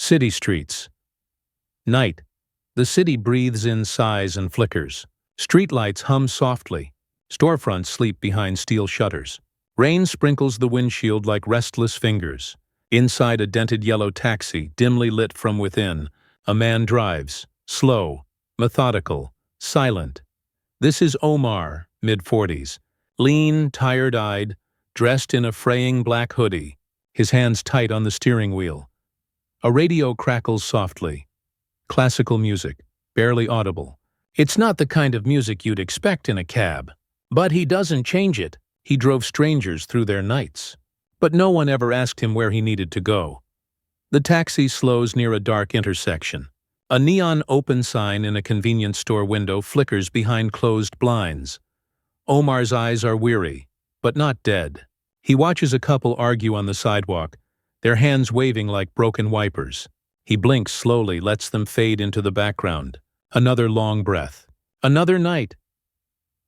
City streets. Night. The city breathes in sighs and flickers. Streetlights hum softly. Storefronts sleep behind steel shutters. Rain sprinkles the windshield like restless fingers. Inside a dented yellow taxi, dimly lit from within, a man drives, slow, methodical, silent. This is Omar, mid-40s, lean, tired-eyed, dressed in a fraying black hoodie, his hands tight on the steering wheel. A radio crackles softly. Classical music, barely audible. It's not the kind of music you'd expect in a cab. But he doesn't change it. He drove strangers through their nights. But no one ever asked him where he needed to go. The taxi slows near a dark intersection. A neon open sign in a convenience store window flickers behind closed blinds. Omar's eyes are weary, but not dead. He watches a couple argue on the sidewalk, their hands waving like broken wipers. He blinks slowly, lets them fade into the background. Another long breath. Another night.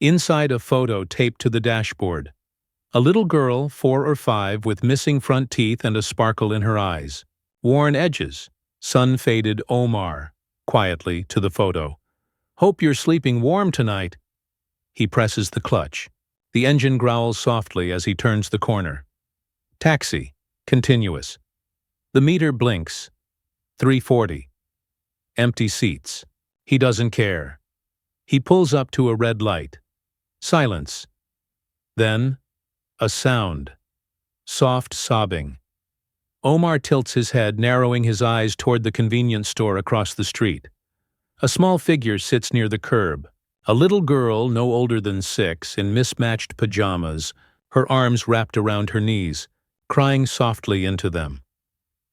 Inside a photo taped to the dashboard. A little girl, 4 or 5, with missing front teeth and a sparkle in her eyes. Worn edges. Sun-faded Omar, quietly, to the photo. Hope you're sleeping warm tonight. He presses the clutch. The engine growls softly as he turns the corner. Taxi. Continuous. The meter blinks. 3:40. Empty seats. He doesn't care. He pulls up to a red light. Silence. Then, a sound. Soft sobbing. Omar tilts his head, narrowing his eyes toward the convenience store across the street. A small figure sits near the curb. A little girl, no older than 6, in mismatched pajamas, her arms wrapped around her knees, crying softly into them.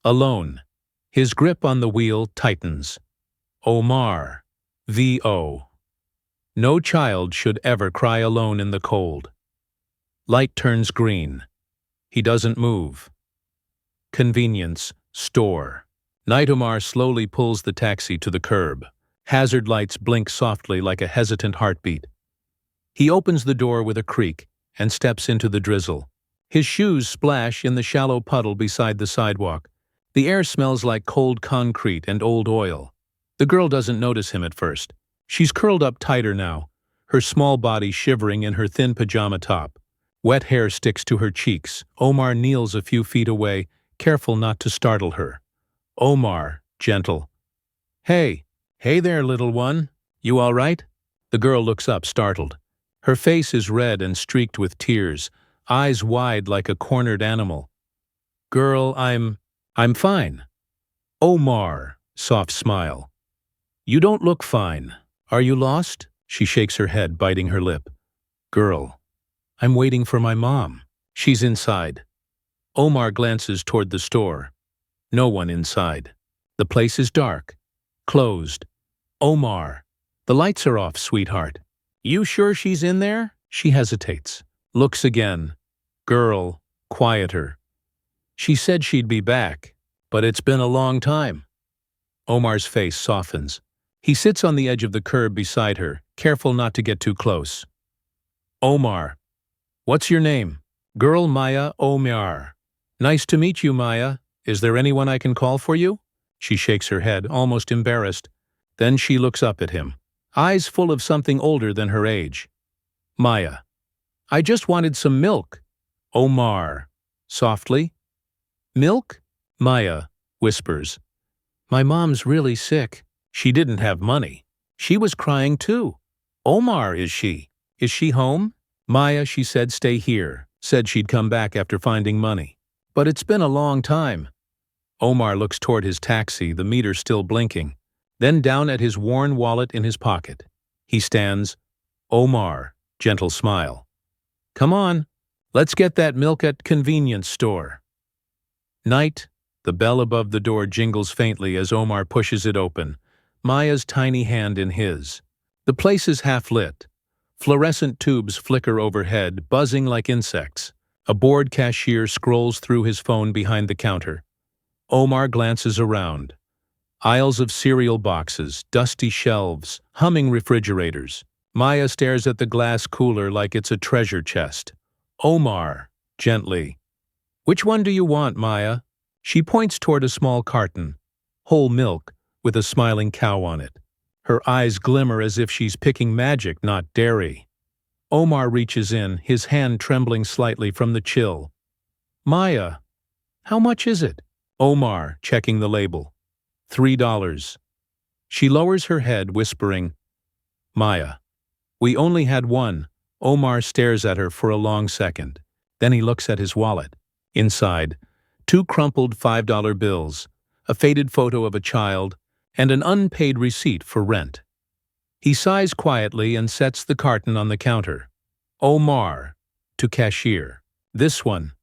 Alone. His grip on the wheel tightens. Omar. V.O. No child should ever cry alone in the cold. Light turns green. He doesn't move. Convenience store. Night. Omar slowly pulls the taxi to the curb. Hazard lights blink softly like a hesitant heartbeat. He opens the door with a creak and steps into the drizzle. His shoes splash in the shallow puddle beside the sidewalk. The air smells like cold concrete and old oil. The girl doesn't notice him at first. She's curled up tighter now, her small body shivering in her thin pajama top. Wet hair sticks to her cheeks. Omar kneels a few feet away, careful not to startle her. Omar, gentle. Hey there, little one. You all right? The girl looks up, startled. Her face is red and streaked with tears, eyes wide like a cornered animal. Girl, I'm fine. Omar, soft smile. You don't look fine. Are you lost? She shakes her head, biting her lip. Girl, I'm waiting for my mom. She's inside. Omar glances toward the store. No one inside. The place is dark. Closed. Omar, the lights are off, sweetheart. You sure she's in there? She hesitates. Looks again. Girl, quieter. She said she'd be back, but it's been a long time. Omar's face softens. He sits on the edge of the curb beside her, careful not to get too close. Omar. What's your name? Girl, Maya Omar. Nice to meet you, Maya. Is there anyone I can call for you? She shakes her head, almost embarrassed. Then she looks up at him, eyes full of something older than her age. Maya. I just wanted some milk. Omar. Softly. Milk? Maya whispers. My mom's really sick. She didn't have money. She was crying too. Omar, is she? Is she home? Maya, she said, stay here. Said she'd come back after finding money. But it's been a long time. Omar looks toward his taxi, the meter still blinking, then down at his worn wallet in his pocket. He stands. Omar, gentle smile. Come on, let's get that milk at convenience store. Night. The bell above the door jingles faintly as Omar pushes it open, Maya's tiny hand in his. The place is half lit. Fluorescent tubes flicker overhead, buzzing like insects. A bored cashier scrolls through his phone behind the counter. Omar glances around. Aisles of cereal boxes, dusty shelves, humming refrigerators. Maya stares at the glass cooler like it's a treasure chest. Omar, gently. Which one do you want, Maya? She points toward a small carton. whole milk, with a smiling cow on it. Her eyes glimmer as if she's picking magic, not dairy. Omar reaches in, his hand trembling slightly from the chill. Maya, how much is it? Omar, checking the label. $3. She lowers her head, whispering, Maya. We only had one. Omar stares at her for a long second. Then he looks at his wallet. Inside, 2 crumpled $5 bills, a faded photo of a child, and an unpaid receipt for rent. He sighs quietly and sets the carton on the counter. Omar, to cashier. This one.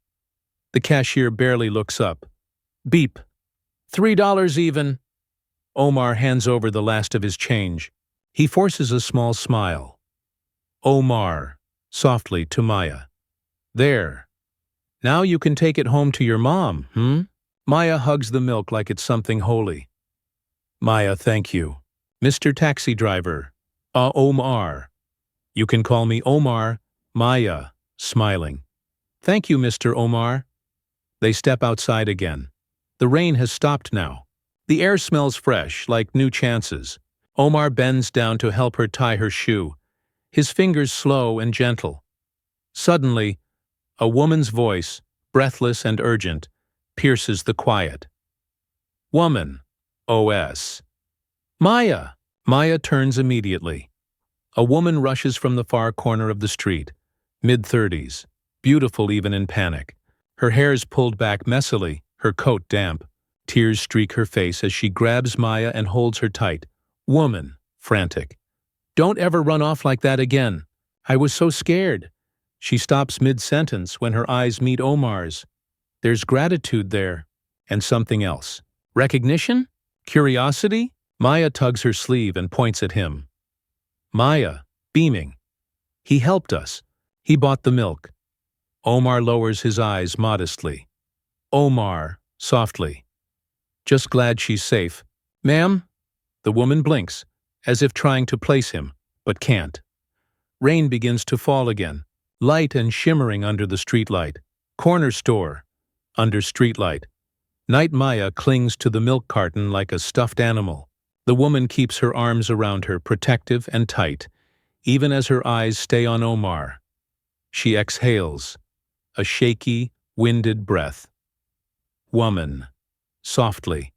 The cashier barely looks up. Beep. $3 even. Omar hands over the last of his change. He forces a small smile. Omar, softly to Maya. There. Now you can take it home to your mom, Maya hugs the milk like it's something holy. Maya, thank you. Mr. Taxi Driver. Omar. You can call me Omar. Maya, smiling. Thank you, Mr. Omar. They step outside again. The rain has stopped now. The air smells fresh, like new chances. Omar bends down to help her tie her shoe, his fingers slow and gentle. Suddenly, a woman's voice, breathless and urgent, pierces the quiet. Woman, OS. Maya! Maya turns immediately. A woman rushes from the far corner of the street, mid-30s, beautiful even in panic. Her hair's pulled back messily, her coat damp. Tears streak her face as she grabs Maya and holds her tight. Woman, frantic. Don't ever run off like that again. I was so scared. She stops mid-sentence when her eyes meet Omar's. There's gratitude there, and something else. Recognition? Curiosity? Maya tugs her sleeve and points at him. Maya, beaming. He helped us. He bought the milk. Omar lowers his eyes modestly. Omar, softly. Just glad she's safe. Ma'am? The woman blinks, as if trying to place him, but can't. Rain begins to fall again, light and shimmering under the streetlight. Corner store, under streetlight. Night Maya clings to the milk carton like a stuffed animal. The woman keeps her arms around her, protective and tight, even as her eyes stay on Omar. She exhales, a shaky, winded breath. Woman, softly.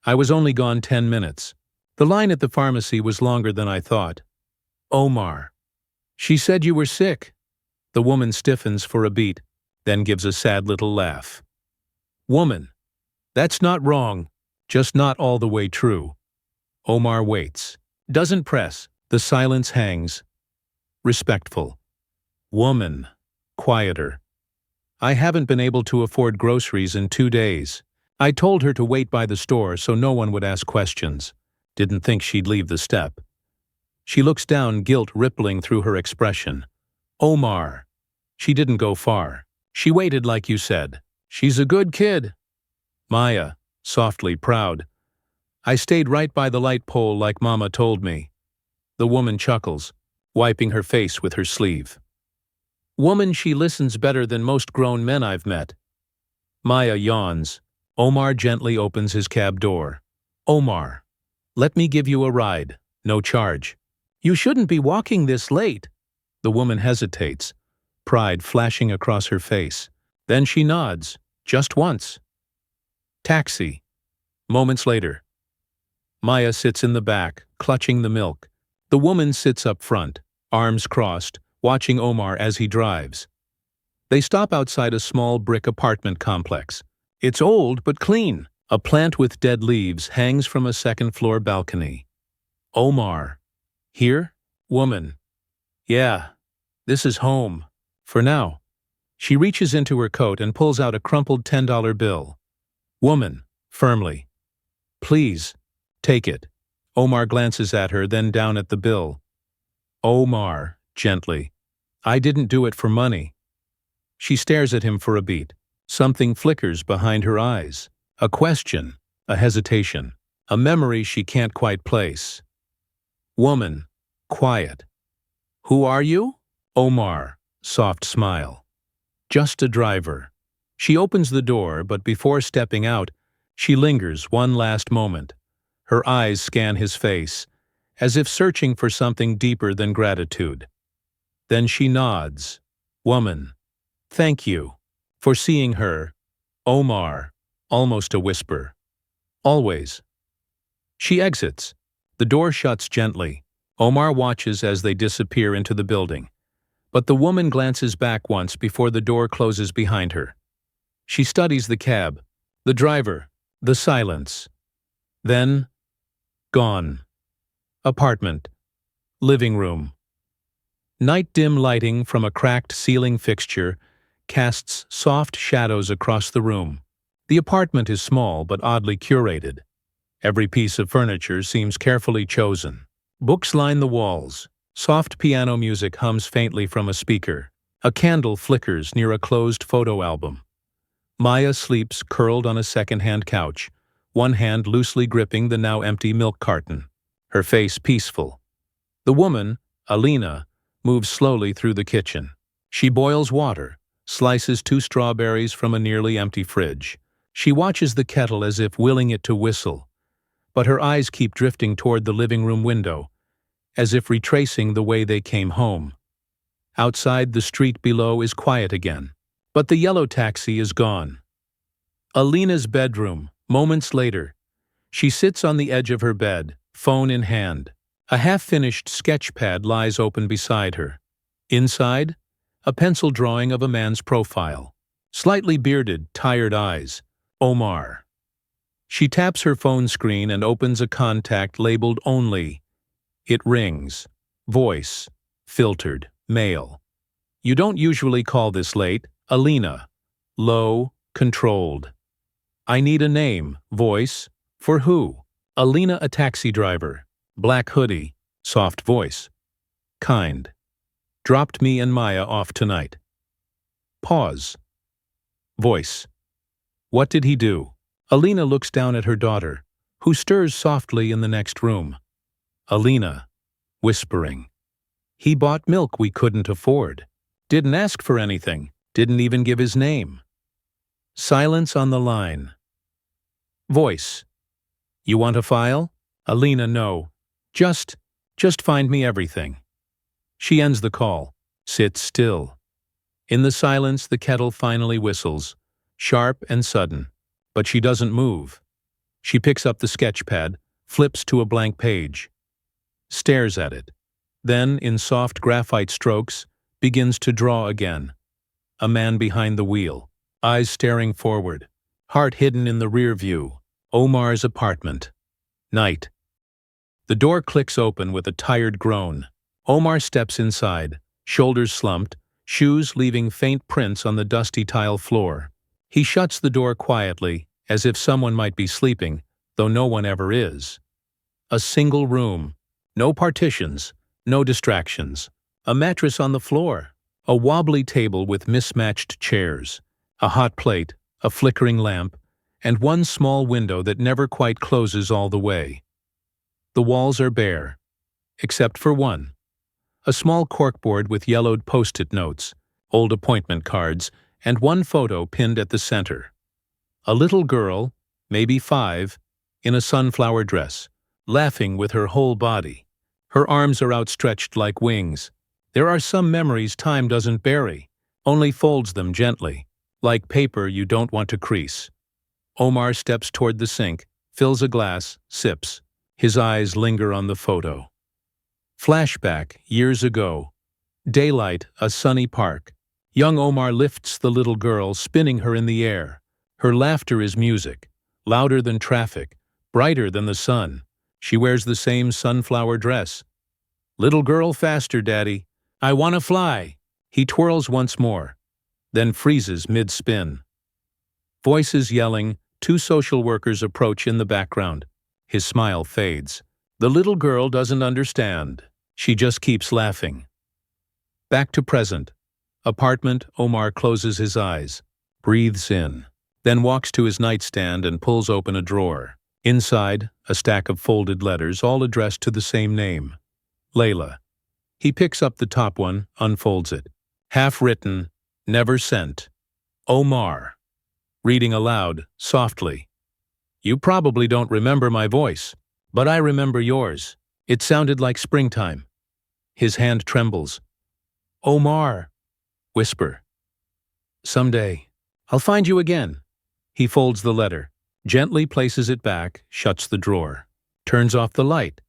I was only gone 10 minutes. The line at the pharmacy was longer than I thought. Omar. She said you were sick. The woman stiffens for a beat, then gives a sad little laugh. Woman. That's not wrong, just not all the way true. Omar waits. Doesn't press. The silence hangs. Respectful. Woman. Quieter. I haven't been able to afford groceries in 2 days. I told her to wait by the store so no one would ask questions. Didn't think she'd leave the step. She looks down, guilt rippling through her expression. Omar. She didn't go far. She waited like you said. She's a good kid. Maya, softly proud. I stayed right by the light pole like Mama told me. The woman chuckles, wiping her face with her sleeve. Woman, she listens better than most grown men I've met. Maya yawns. Omar gently opens his cab door. Omar, let me give you a ride. No charge. You shouldn't be walking this late. The woman hesitates, pride flashing across her face. Then she nods, just once. Taxi. Moments later. Maya sits in the back, clutching the milk. The woman sits up front, arms crossed, watching Omar as he drives. They stop outside a small brick apartment complex. It's old but clean. A plant with dead leaves hangs from a second-floor balcony. Omar. Here? Woman. Yeah, this is home. For now. She reaches into her coat and pulls out a crumpled $10 bill. Woman. Firmly. Please, take it. Omar glances at her, then down at the bill. Omar, gently. I didn't do it for money. She stares at him for a beat. Something flickers behind her eyes. A question, a hesitation, a memory she can't quite place. Woman, quiet. Who are you? Omar, soft smile. Just a driver. She opens the door, but before stepping out, She lingers one last moment. Her eyes scan his face, as if searching for something deeper than gratitude. Then she nods. Woman. Thank you. For seeing her. Omar. Almost a whisper. Always. She exits. The door shuts gently. Omar watches as they disappear into the building. But the woman glances back once before the door closes behind her. She studies the cab, the driver, the silence. Then, gone. Apartment. Living room. Night dim lighting from a cracked ceiling fixture casts soft shadows across the room. The apartment is small but oddly curated. Every piece of furniture seems carefully chosen. Books line the walls. Soft piano music hums faintly from a speaker. A candle flickers near a closed photo album. Maya sleeps curled on a second-hand couch, one hand loosely gripping the now empty milk carton, her face peaceful. The woman, Alina, moves slowly through the kitchen. She boils water, slices 2 strawberries from a nearly empty fridge. She watches the kettle as if willing it to whistle, but her eyes keep drifting toward the living room window, as if retracing the way they came home. Outside, the street below is quiet again, but the yellow taxi is gone. Alina's bedroom, moments later. She sits on the edge of her bed, phone in hand. A half-finished sketch pad lies open beside her. Inside, a pencil drawing of a man's profile. Slightly bearded, tired eyes. Omar. She taps her phone screen and opens a contact labeled Only. It rings. Voice. Filtered. Male. You don't usually call this late. Alina. Low. Controlled. I need a name. Voice. For who? Alina, a taxi driver. Black hoodie. Soft voice. Kind. Dropped me and Maya off tonight. Pause. Voice. What did he do? Alina looks down at her daughter, who stirs softly in the next room. Alina, whispering. He bought milk we couldn't afford. Didn't ask for anything. Didn't even give his name. Silence on the line. Voice. You want a file? Alina, no. Just find me everything. She ends the call. Sits still. In the silence, the kettle finally whistles, sharp and sudden, but she doesn't move. She picks up the sketch pad, flips to a blank page. Stares at it. Then, in soft graphite strokes, begins to draw again. A man behind the wheel, eyes staring forward, heart hidden in the rear view. Omar's apartment. Night. The door clicks open with a tired groan. Omar steps inside, shoulders slumped, shoes leaving faint prints on the dusty tile floor. He shuts the door quietly, as if someone might be sleeping, though no one ever is. A single room. No partitions, no distractions. A mattress on the floor. A wobbly table with mismatched chairs. A hot plate, a flickering lamp, and one small window that never quite closes all the way. The walls are bare, except for one. A small corkboard with yellowed post-it notes, old appointment cards, and one photo pinned at the center. A little girl, maybe 5, in a sunflower dress, laughing with her whole body. Her arms are outstretched like wings. There are some memories time doesn't bury, only folds them gently, like paper you don't want to crease. Omar steps toward the sink, fills a glass, sips. His eyes linger on the photo. Flashback, years ago. Daylight, a sunny park. Young Omar lifts the little girl, spinning her in the air. Her laughter is music, louder than traffic, brighter than the sun. She wears the same sunflower dress. Little girl, faster, Daddy. I want to fly. He twirls once more, then freezes mid-spin. Voices yelling, 2 social workers approach in the background. His smile fades. The little girl doesn't understand. She just keeps laughing. Back to present. Apartment. Omar closes his eyes, breathes in, then walks to his nightstand and pulls open a drawer. Inside, a stack of folded letters, all addressed to the same name. Layla. He picks up the top one, unfolds it. Half written, never sent. Omar. Reading aloud, softly. You probably don't remember my voice, but I remember yours. It sounded like springtime. His hand trembles. Omar, whisper. Someday, I'll find you again. He folds the letter, gently places it back, shuts the drawer, turns off the light.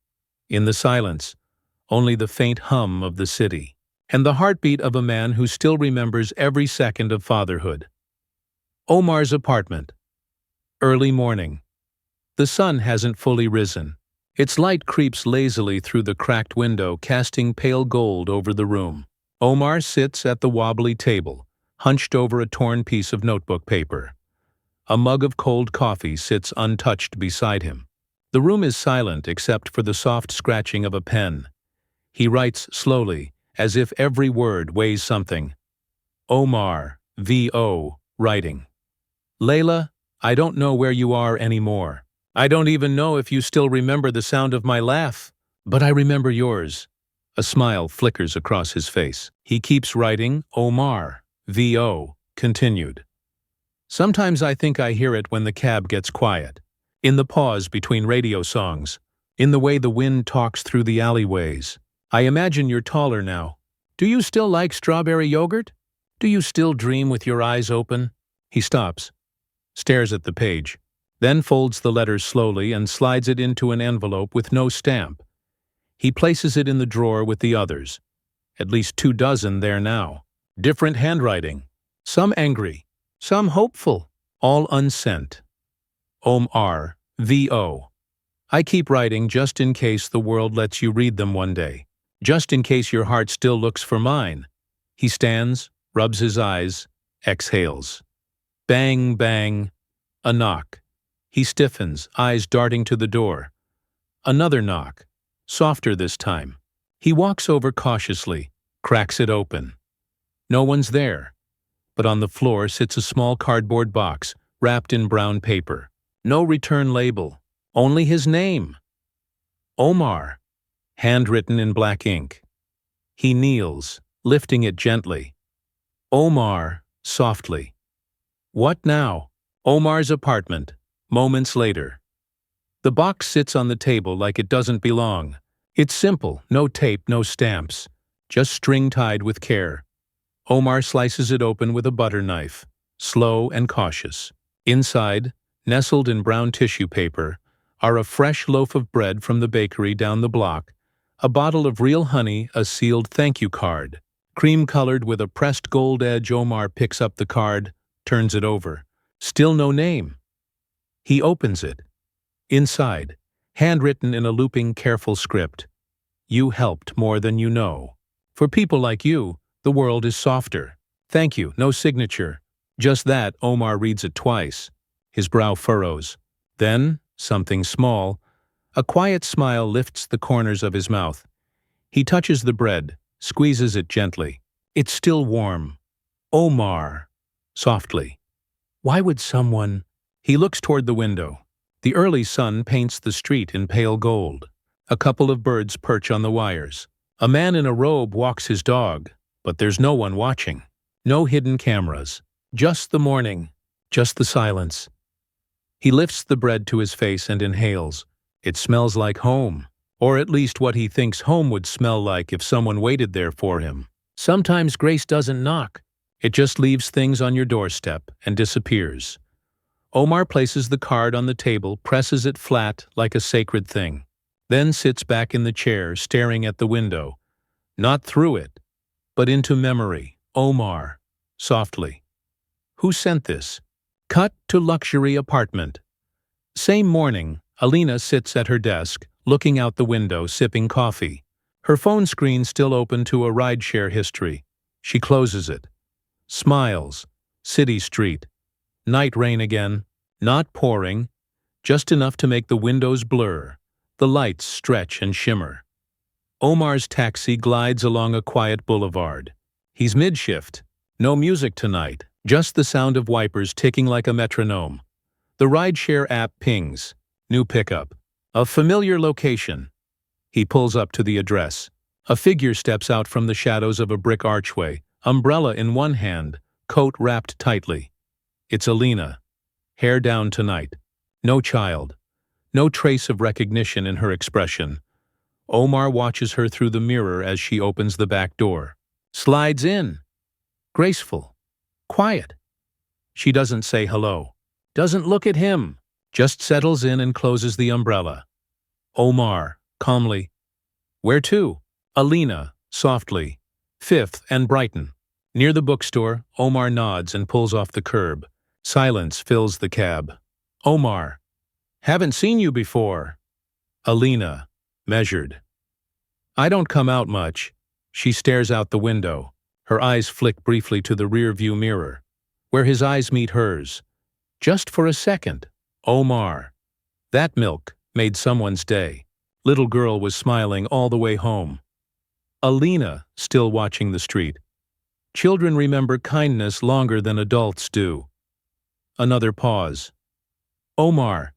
In the silence, only the faint hum of the city, and the heartbeat of a man who still remembers every second of fatherhood. Omar's apartment. Early morning. The sun hasn't fully risen. Its light creeps lazily through the cracked window, casting pale gold over the room. Omar sits at the wobbly table, hunched over a torn piece of notebook paper. A mug of cold coffee sits untouched beside him. The room is silent except for the soft scratching of a pen. He writes slowly, as if every word weighs something. Omar, V.O., writing. Layla, I don't know where you are anymore. I don't even know if you still remember the sound of my laugh, but I remember yours. A smile flickers across his face. He keeps writing, Omar, V.O., continued. Sometimes I think I hear it when the cab gets quiet, in the pause between radio songs, in the way the wind talks through the alleyways. I imagine you're taller now. Do you still like strawberry yogurt? Do you still dream with your eyes open? He stops, stares at the page, then folds the letter slowly and slides it into an envelope with no stamp. He places it in the drawer with the others. At least 24 there now. Different handwriting. Some angry, some hopeful, all unsent. Omar, V.O. I keep writing just in case the world lets you read them one day. Just in case your heart still looks for mine. He stands, rubs his eyes, exhales. Bang, bang. A knock. He stiffens, eyes darting to the door. Another knock. Softer this time. He walks over cautiously, cracks it open. No one's there. But on the floor sits a small cardboard box, wrapped in brown paper. No return label. Only his name. Omar. Handwritten in black ink. He kneels, lifting it gently. Omar, softly. What now? Omar's apartment. Moments later. The box sits on the table like it doesn't belong. It's simple, no tape, no stamps, just string tied with care. Omar slices it open with a butter knife, slow and cautious. Inside, nestled in brown tissue paper, are a fresh loaf of bread from the bakery down the block, a bottle of real honey, a sealed thank you card. Cream-colored with a pressed gold edge, Omar picks up the card, turns it over. Still no name. He opens it. Inside, handwritten in a looping, careful script. You helped more than you know. For people like you, the world is softer. Thank you, no signature. Just that. Omar reads it twice. His brow furrows. Then, something small, a quiet smile lifts the corners of his mouth. He touches the bread, squeezes it gently. It's still warm. Omar, softly. Why would someone... He looks toward the window. The early sun paints the street in pale gold. A couple of birds perch on the wires. A man in a robe walks his dog, but there's no one watching. No hidden cameras. Just the morning. Just the silence. He lifts the bread to his face and inhales. It smells like home, or at least what he thinks home would smell like if someone waited there for him. Sometimes grace doesn't knock. It just leaves things on your doorstep and disappears. Omar places the card on the table, presses it flat like a sacred thing, then sits back in the chair, staring at the window. Not through it, but into memory. Omar, softly. Who sent this? Cut to luxury apartment. Same morning, Alina sits at her desk, looking out the window, sipping coffee. Her phone screen still open to a rideshare history. She closes it. Smiles. City street. Night rain again. Not pouring. Just enough to make the windows blur. The lights stretch and shimmer. Omar's taxi glides along a quiet boulevard. He's mid-shift. No music tonight. Just the sound of wipers ticking like a metronome. The rideshare app pings. New pickup. A familiar location. He pulls up to the address. A figure steps out from the shadows of a brick archway, umbrella in one hand, coat wrapped tightly. It's Alina. Hair down tonight. No child. No trace of recognition in her expression. Omar watches her through the mirror as she opens the back door. Slides in. Graceful. Quiet. She doesn't say hello. Doesn't look at him. Just settles in and closes the umbrella. Omar, calmly. Where to? Alina, softly. Fifth and Brighton. Near the bookstore, Omar nods and pulls off the curb. Silence fills the cab. Omar. Haven't seen you before. Alina, measured. I don't come out much. She stares out the window. Her eyes flick briefly to the rear-view mirror, where his eyes meet hers. Just for a second. Omar. That milk made someone's day. Little girl was smiling all the way home. Alina, still watching the street. Children remember kindness longer than adults do. Another pause. Omar.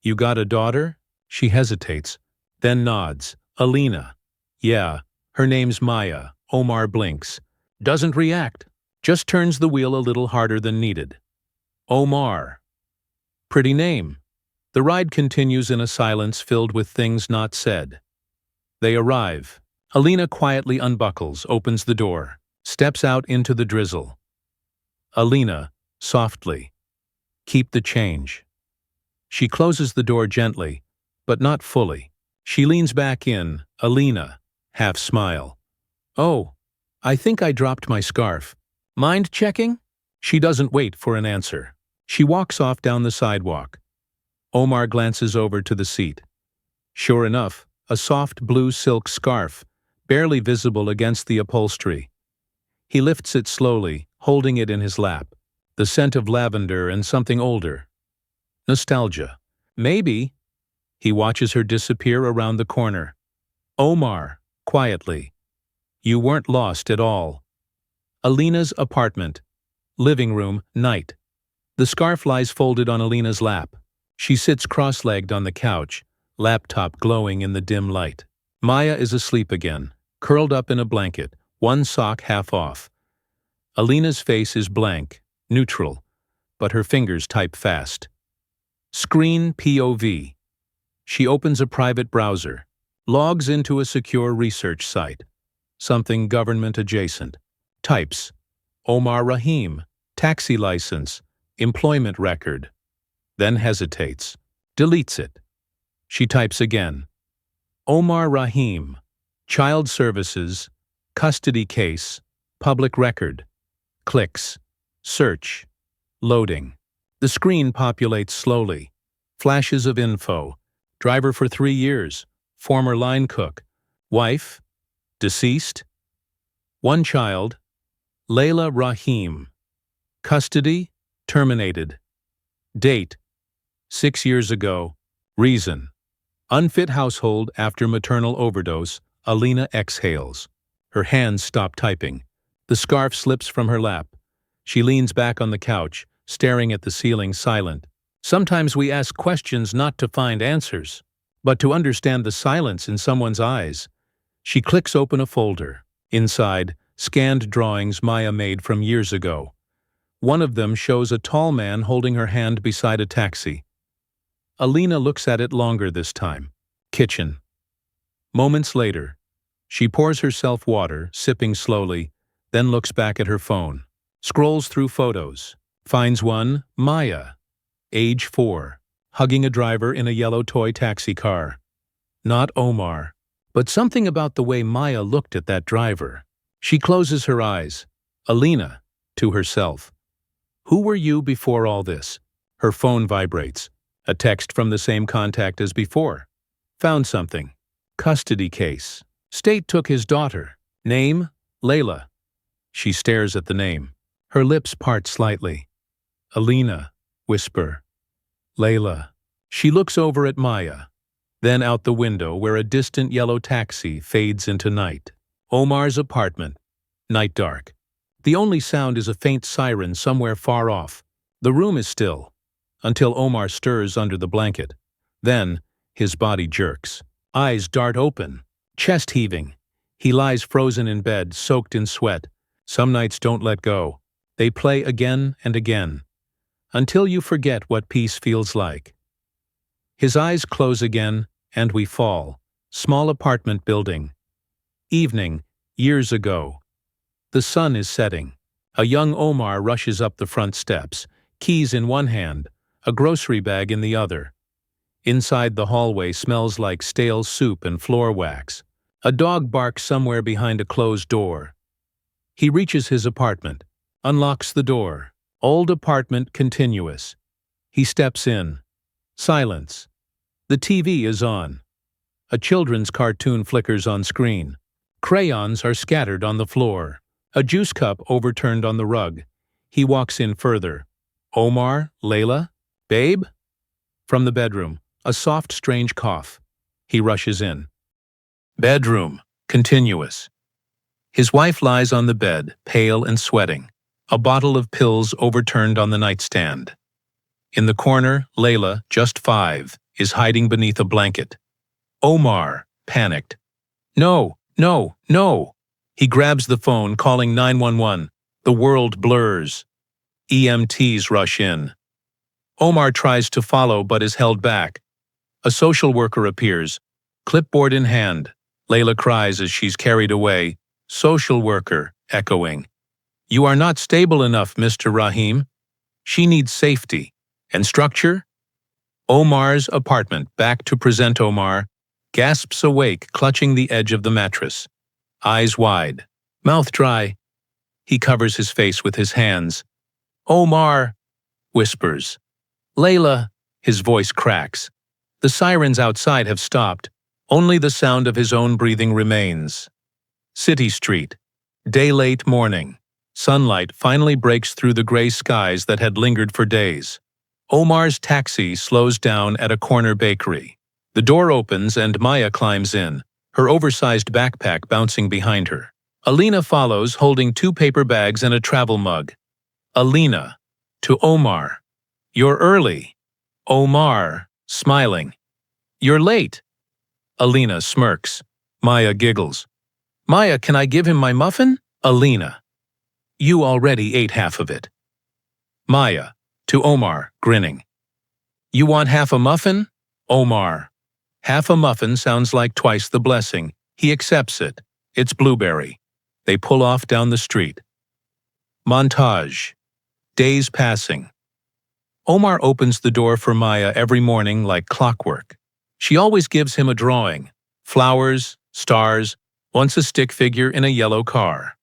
You got a daughter? She hesitates, then nods. Alina. Yeah, her name's Maya. Omar blinks. Doesn't react. Just turns the wheel a little harder than needed. Omar. Pretty name. The ride continues in a silence filled with things not said. They arrive. Alina quietly unbuckles, opens the door, steps out into the drizzle. Alina, softly. Keep the change. She closes the door gently, but not fully. She leans back in. Alina, half smile. Oh, I think I dropped my scarf. Mind checking? She doesn't wait for an answer. She walks off down the sidewalk. Omar glances over to the seat. Sure enough, a soft blue silk scarf, barely visible against the upholstery. He lifts it slowly, holding it in his lap. The scent of lavender and something older. Nostalgia. Maybe. He watches her disappear around the corner. Omar, quietly. You weren't lost at all. Alina's apartment. Living room, night. The scarf lies folded on Alina's lap. She sits cross-legged on the couch, laptop glowing in the dim light. Maya is asleep again, curled up in a blanket, one sock half off. Alina's face is blank, neutral, but her fingers type fast. Screen POV. She opens a private browser, logs into a secure research site, something government-adjacent. Types. Omar Rahim, taxi license, employment record. Then hesitates. Deletes it. She types again. Omar Rahim, child services, custody case, public record. Clicks. Search. Loading. The screen populates slowly. Flashes of info. Driver for 3 years. Former line cook. Wife. Deceased. One child. Layla Rahim. Custody. Terminated. Date. 6 years ago. Reason. Unfit household after maternal overdose. Alina exhales. Her hands stop typing. The scarf slips from her lap. She leans back on the couch, staring at the ceiling silent. Sometimes we ask questions not to find answers, but to understand the silence in someone's eyes. She clicks open a folder. Inside, scanned drawings Maya made from years ago. One of them shows a tall man holding her hand beside a taxi. Alina looks at it longer this time. Kitchen. Moments later, she pours herself water, sipping slowly, then looks back at her phone. Scrolls through photos. Finds one, Maya, age 4, hugging a driver in a yellow toy taxi car. Not Omar, but something about the way Maya looked at that driver. She closes her eyes. Alina, to herself. Who were you before all this? Her phone vibrates. A text from the same contact as before. Found something. Custody case. State took his daughter. Name, Layla. She stares at the name. Her lips part slightly. Alina, whisper. Layla. She looks over at Maya, then out the window where a distant yellow taxi fades into night. Omar's apartment. Night dark. The only sound is a faint siren somewhere far off. The room is still, until Omar stirs under the blanket. Then, his body jerks. Eyes dart open, chest heaving. He lies frozen in bed, soaked in sweat. Some nights don't let go. They play again and again, until you forget what peace feels like. His eyes close again, and we fall. Small apartment building. Evening, years ago. The sun is setting. A young Omar rushes up the front steps, keys in one hand, a grocery bag in the other. Inside the hallway smells like stale soup and floor wax. A dog barks somewhere behind a closed door. He reaches his apartment, unlocks the door. Old apartment continuous. He steps in. Silence. The TV is on. A children's cartoon flickers on screen. Crayons are scattered on the floor. A juice cup overturned on the rug. He walks in further. Omar, Layla, babe? From the bedroom, a soft, strange cough. He rushes in. Bedroom, continuous. His wife lies on the bed, pale and sweating. A bottle of pills overturned on the nightstand. In the corner, Layla, just 5, is hiding beneath a blanket. Omar, panicked. No, no, no! He grabs the phone, calling 911. The world blurs. EMTs rush in. Omar tries to follow but is held back. A social worker appears, clipboard in hand. Layla cries as she's carried away. Social worker, echoing. You are not stable enough, Mr. Rahim. She needs safety. And structure? Omar's apartment, back to present Omar, gasps awake, clutching the edge of the mattress. Eyes wide, mouth dry. He covers his face with his hands. Omar, whispers. Layla, his voice cracks. The sirens outside have stopped. Only the sound of his own breathing remains. City Street. Day late morning. Sunlight finally breaks through the gray skies that had lingered for days. Omar's taxi slows down at a corner bakery. The door opens and Maya climbs in, her oversized backpack bouncing behind her. Alina follows, holding 2 paper bags and a travel mug. Alina, to Omar. You're early. Omar, smiling. You're late. Alina smirks. Maya giggles. Maya, can I give him my muffin? Alina. You already ate half of it. Maya, to Omar, grinning. You want half a muffin? Omar. Half a muffin sounds like twice the blessing. He accepts it. It's blueberry. They pull off down the street. Montage. Days passing. Omar opens the door for Maya every morning like clockwork. She always gives him a drawing. Flowers, stars, once a stick figure in a yellow car.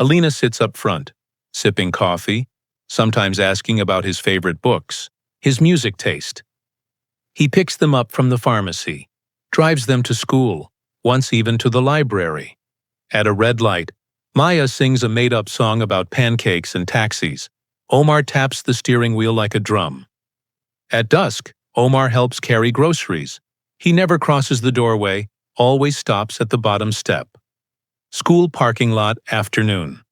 Alina sits up front, sipping coffee, sometimes asking about his favorite books, his music taste. He picks them up from the pharmacy, drives them to school, once even to the library. At a red light, Maya sings a made-up song about pancakes and taxis. Omar taps the steering wheel like a drum. At dusk, Omar helps carry groceries. He never crosses the doorway, always stops at the bottom step. School parking lot, afternoon.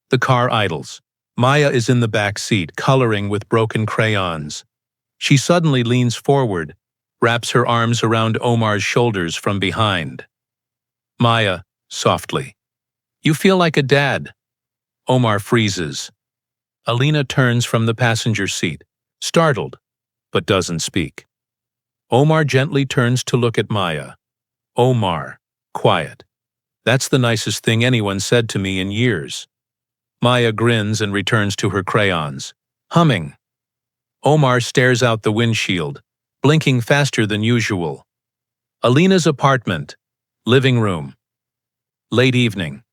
The car idles. Maya is in the back seat, coloring with broken crayons. She suddenly leans forward, wraps her arms around Omar's shoulders from behind. Maya, softly. You feel like a dad. Omar freezes. Alina turns from the passenger seat, startled, but doesn't speak. Omar gently turns to look at Maya. Omar, quiet. That's the nicest thing anyone said to me in years. Maya grins and returns to her crayons, humming. Omar stares out the windshield, blinking faster than usual. Alina's apartment, living room. Late evening.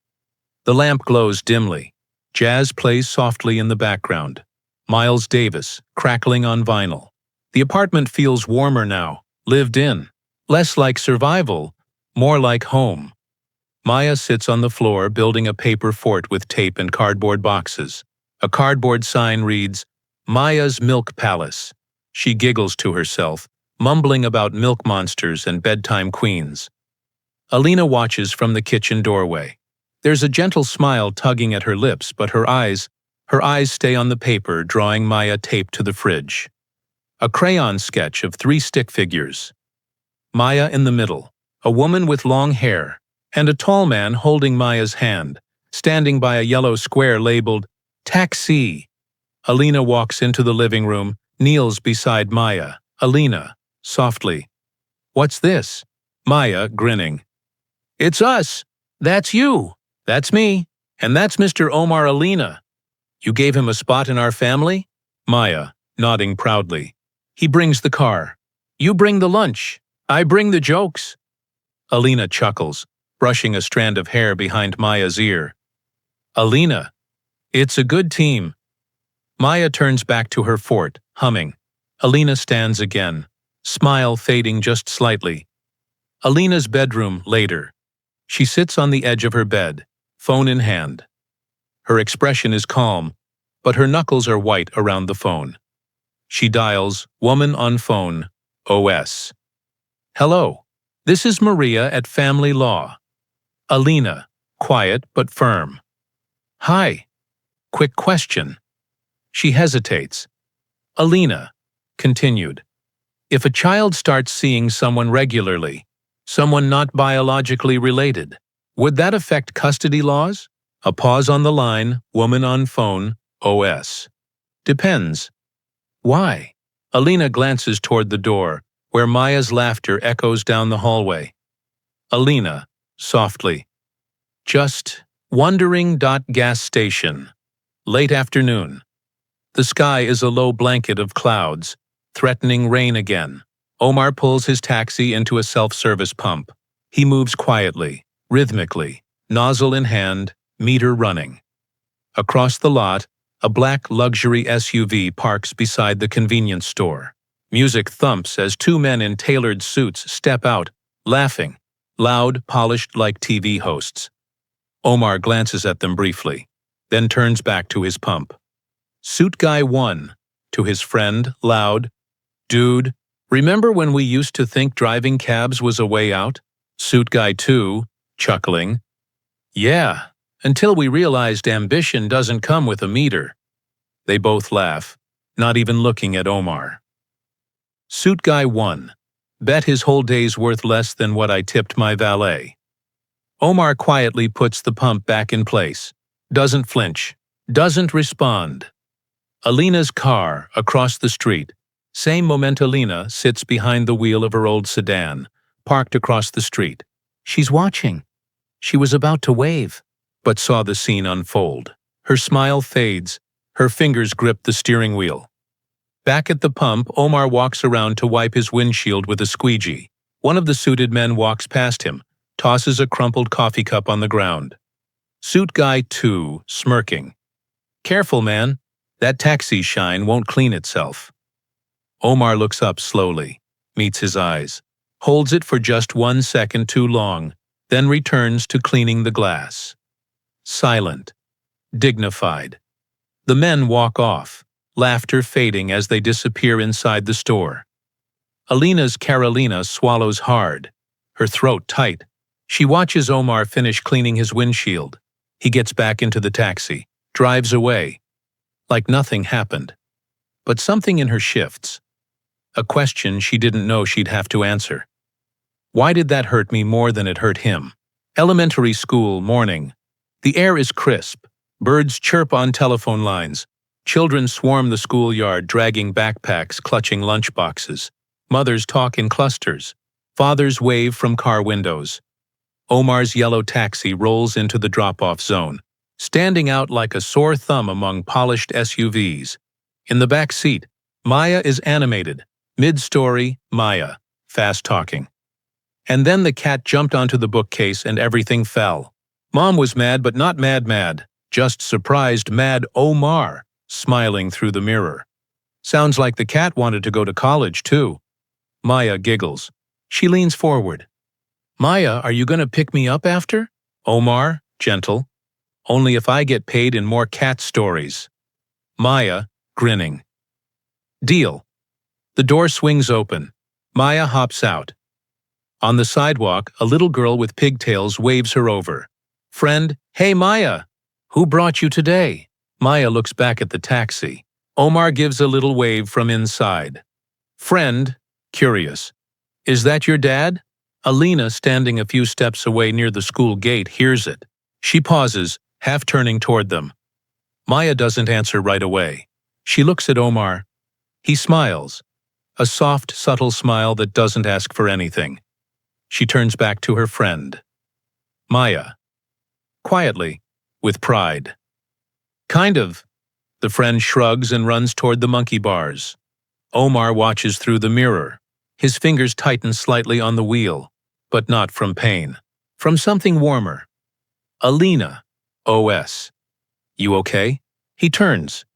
The lamp glows dimly. Jazz plays softly in the background. Miles Davis, crackling on vinyl. The apartment feels warmer now, lived in. Less like survival, more like home. Maya sits on the floor building a paper fort with tape and cardboard boxes. A cardboard sign reads, Maya's Milk Palace. She giggles to herself, mumbling about milk monsters and bedtime queens. Alina watches from the kitchen doorway. There's a gentle smile tugging at her lips, but her eyes stay on the paper, drawing Maya taped to the fridge. A crayon sketch of 3 stick figures. Maya in the middle, a woman with long hair, and a tall man holding Maya's hand, standing by a yellow square labeled Taxi. Alina walks into the living room, kneels beside Maya. Alina, softly. "What's this?" Maya, grinning. "It's us. That's you. That's me. And that's Mr. Omar Alina. You gave him a spot in our family?" Maya, nodding proudly. "He brings the car. You bring the lunch. I bring the jokes." Alina chuckles, brushing a strand of hair behind Maya's ear. "Alina, it's a good team." Maya turns back to her fort, humming. Alina stands again, smile fading just slightly. Alina's bedroom later. She sits on the edge of her bed, phone in hand. Her expression is calm, but her knuckles are white around the phone. She dials woman on phone, OS. "Hello, this is Maria at Family Law." Alina, quiet but firm. "Hi, quick question." She hesitates. Alina, continued. "If a child starts seeing someone regularly, someone not biologically related, would that affect custody laws?" A pause on the line, woman on phone, OS. "Depends." "Why?" Alina glances toward the door, where Maya's laughter echoes down the hallway. Alina, softly. "Just wondering. Gas station. Late afternoon. The sky is a low blanket of clouds, threatening rain again. Omar pulls his taxi into a self-service pump. He moves quietly, rhythmically, nozzle in hand, meter running. Across the lot, a black luxury SUV parks beside the convenience store. Music thumps as two men in tailored suits step out, laughing, loud, polished like TV hosts. Omar glances at them briefly, then turns back to his pump. Suit Guy 1, to his friend, loud, "Dude, remember when we used to think driving cabs was a way out?" Suit Guy 2, chuckling, "Yeah, until we realized ambition doesn't come with a meter." They both laugh, not even looking at Omar. Suit Guy 1, "Bet his whole day's worth less than what I tipped my valet." Omar quietly puts the pump back in place, doesn't flinch, doesn't respond. Alina's car, across the street. Same moment. Alina sits behind the wheel of her old sedan, parked across the street. She's watching. She was about to wave, but saw the scene unfold. Her smile fades. Her fingers grip the steering wheel. Back at the pump, Omar walks around to wipe his windshield with a squeegee. One of the suited men walks past him, tosses a crumpled coffee cup on the ground. Suit Guy 2, smirking. "Careful, man. That taxi shine won't clean itself." Omar looks up slowly, meets his eyes, holds it for just 1 second too long, then returns to cleaning the glass. Silent, dignified. The men walk off, laughter fading as they disappear inside the store. Alina's Carolina swallows hard, her throat tight. She watches Omar finish cleaning his windshield. He gets back into the taxi, drives away, like nothing happened. But something in her shifts. A question she didn't know she'd have to answer. Why did that hurt me more than it hurt him? Elementary school morning. The air is crisp. Birds chirp on telephone lines. Children swarm the schoolyard, dragging backpacks, clutching lunchboxes. Mothers talk in clusters. Fathers wave from car windows. Omar's yellow taxi rolls into the drop-off zone, standing out like a sore thumb among polished SUVs. In the back seat, Maya is animated. Mid-story, Maya, fast-talking. And then the cat jumped onto the bookcase and everything fell. Mom was mad, but not mad, just surprised mad Omar, smiling through the mirror. Sounds like the cat wanted to go to college, too. Maya giggles. She leans forward. "Maya, are you going to pick me up after?" Omar, gentle. "Only if I get paid in more cat stories." Maya, grinning. "Deal." The door swings open. Maya hops out. On the sidewalk, a little girl with pigtails waves her over. "Friend, hey Maya, who brought you today?" Maya looks back at the taxi. Omar gives a little wave from inside. "Friend," curious. "Is that your dad?" Alina, standing a few steps away near the school gate, hears it. She pauses, half turning toward them. Maya doesn't answer right away. She looks at Omar. He smiles. A soft, subtle smile that doesn't ask for anything. She turns back to her friend. Maya. Quietly, with pride. Kind of. The friend shrugs and runs toward the monkey bars. Omar watches through the mirror. His fingers tighten slightly on the wheel, but not from pain. From something warmer. Alina. OS. You okay? He turns.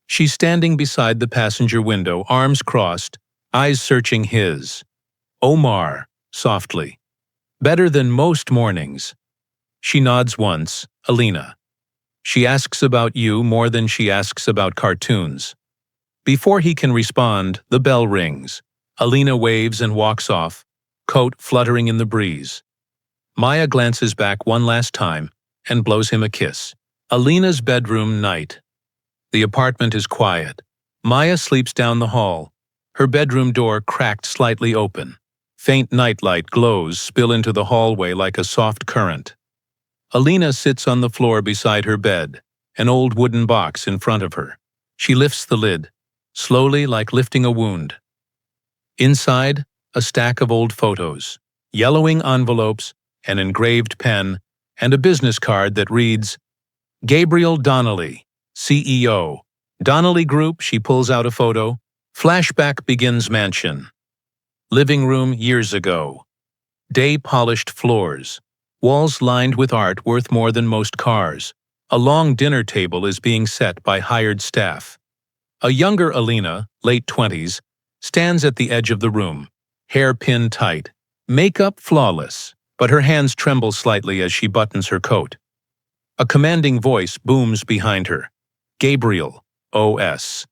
She's standing beside the passenger window, arms crossed, eyes searching his. Omar, softly. Better than most mornings. She nods once, Alina. She asks about you more than she asks about cartoons. Before he can respond, the bell rings. Alina waves and walks off, coat fluttering in the breeze. Maya glances back one last time and blows him a kiss. Alina's bedroom night. The apartment is quiet. Maya sleeps down the hall. Her bedroom door cracked slightly open. Faint nightlight glows spill into the hallway like a soft current. Alina sits on the floor beside her bed, an old wooden box in front of her. She lifts the lid, slowly like lifting a wound. Inside, a stack of old photos, yellowing envelopes, an engraved pen, and a business card that reads, Gabriel Donnelly, CEO. Donnelly Group. She pulls out a photo. Flashback begins mansion. Living room years ago. Day-polished floors. Walls lined with art worth more than most cars. A long dinner table is being set by hired staff. A younger Alina, late 20s, stands at the edge of the room, hair pinned tight, makeup flawless, but her hands tremble slightly as she buttons her coat. A commanding voice booms behind her. Gabriel, OS.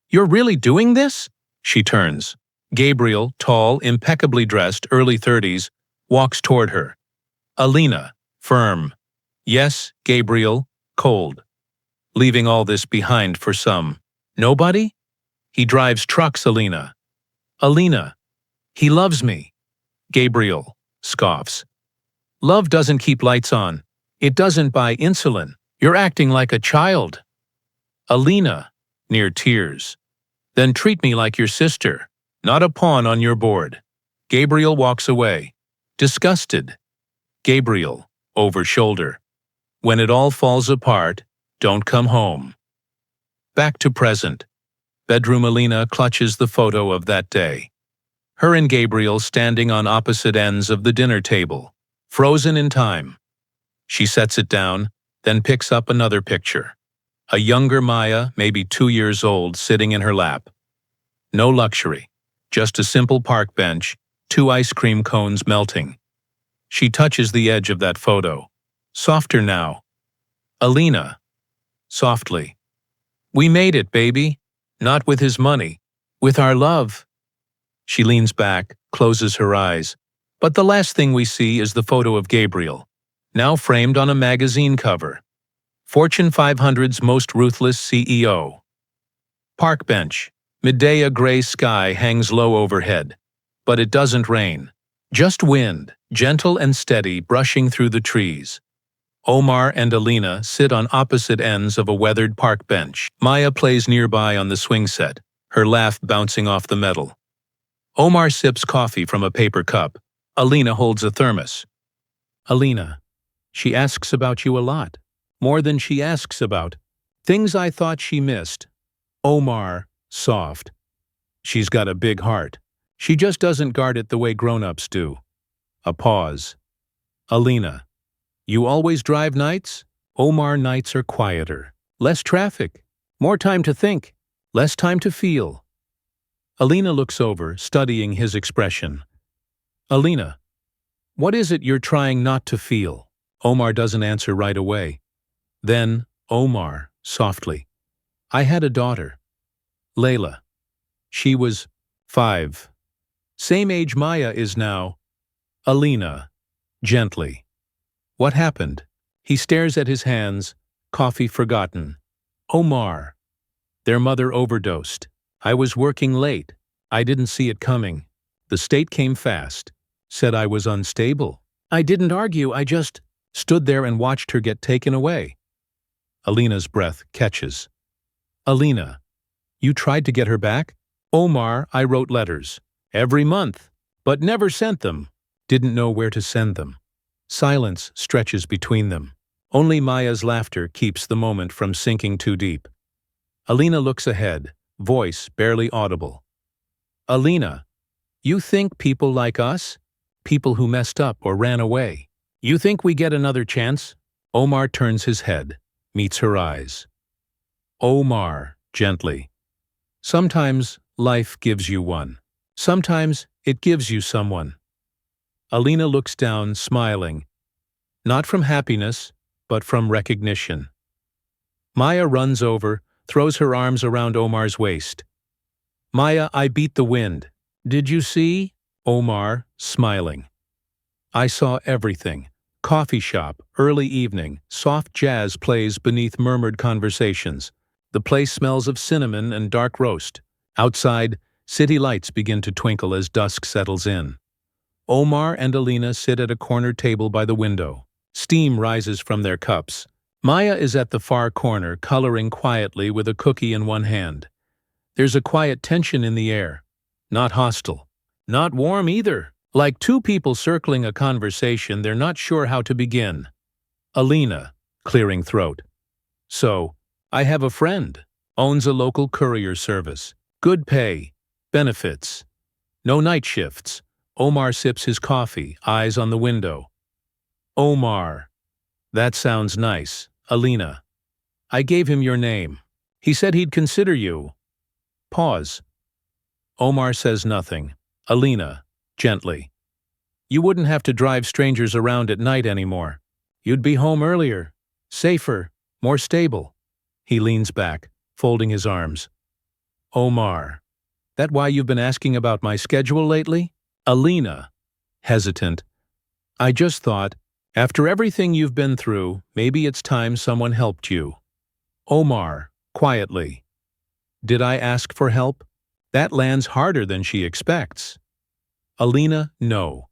You're really doing this? She turns. Gabriel, tall, impeccably dressed, early 30s, walks toward her. Alina, firm. Yes, Gabriel, cold. Leaving all this behind for some. Nobody? He drives trucks, Alina. Alina. He loves me. Gabriel, scoffs. Love doesn't keep lights on. It doesn't buy insulin. You're acting like a child. Alina, near tears. Then treat me like your sister, not a pawn on your board. Gabriel walks away, disgusted. Gabriel, over shoulder. When it all falls apart, don't come home. Back to present. Bedroom. Alina clutches the photo of that day. Her and Gabriel standing on opposite ends of the dinner table, frozen in time. She sets it down, then picks up another picture. A younger Maya, maybe 2 years old, sitting in her lap. No luxury, just a simple park bench, 2 ice cream cones melting. She touches the edge of that photo. Softer now. Alina. Softly. We made it, baby. Not with his money. With our love. She leans back, closes her eyes. But the last thing we see is the photo of Gabriel, now framed on a magazine cover. Fortune 500's most ruthless CEO. Park bench. Midday. A gray sky hangs low overhead. But it doesn't rain. Just wind, gentle and steady, brushing through the trees. Omar and Alina sit on opposite ends of a weathered park bench. Maya plays nearby on the swing set, her laugh bouncing off the metal. Omar sips coffee from a paper cup. Alina holds a thermos. Alina, she asks about you a lot. More than she asks about. Things I thought she missed. Omar, soft. She's got a big heart. She just doesn't guard it the way grown-ups do. A pause. Alina. You always drive nights? Omar, nights are quieter. Less traffic. More time to think. Less time to feel. Alina looks over, studying his expression. Alina. What is it you're trying not to feel? Omar doesn't answer right away. Then, Omar, softly. I had a daughter. Layla. She was 5. Same age Maya is now. Alina, gently. What happened? He stares at his hands, coffee forgotten. Omar. Their mother overdosed. I was working late. I didn't see it coming. The state came fast. Said I was unstable. I didn't argue, I just stood there and watched her get taken away. Alina's breath catches. Alina, you tried to get her back? Omar, I wrote letters. Every month. But never sent them. Didn't know where to send them. Silence stretches between them. Only Maya's laughter keeps the moment from sinking too deep. Alina looks ahead, voice barely audible. Alina, you think people like us? People who messed up or ran away. You think we get another chance? Omar turns his head, meets her eyes. Omar, gently. Sometimes life gives you one. Sometimes it gives you someone. Alina looks down, smiling. Not from happiness, but from recognition. Maya runs over, throws her arms around Omar's waist. Maya, I beat the wind. Did you see? Omar, smiling. I saw everything. Coffee shop, early evening, soft jazz plays beneath murmured conversations. The place smells of cinnamon and dark roast. Outside, city lights begin to twinkle as dusk settles in. Omar and Alina sit at a corner table by the window. Steam rises from their cups. Maya is at the far corner, coloring quietly with a cookie in one hand. There's a quiet tension in the air. Not hostile. Not warm either. Like two people circling a conversation they're not sure how to begin. Alina, clearing throat. So, I have a friend. Owns a local courier service. Good pay. Benefits. No night shifts. Omar sips his coffee, eyes on the window. Omar. That sounds nice. Alina. I gave him your name. He said he'd consider you. Pause. Omar says nothing. Alina, gently. You wouldn't have to drive strangers around at night anymore. You'd be home earlier. Safer. More stable. He leans back, folding his arms. Omar. That why you've been asking about my schedule lately? Alina, hesitant. I just thought, after everything you've been through, maybe it's time someone helped you. Omar, quietly. Did I ask for help? That lands harder than she expects. Alina, no.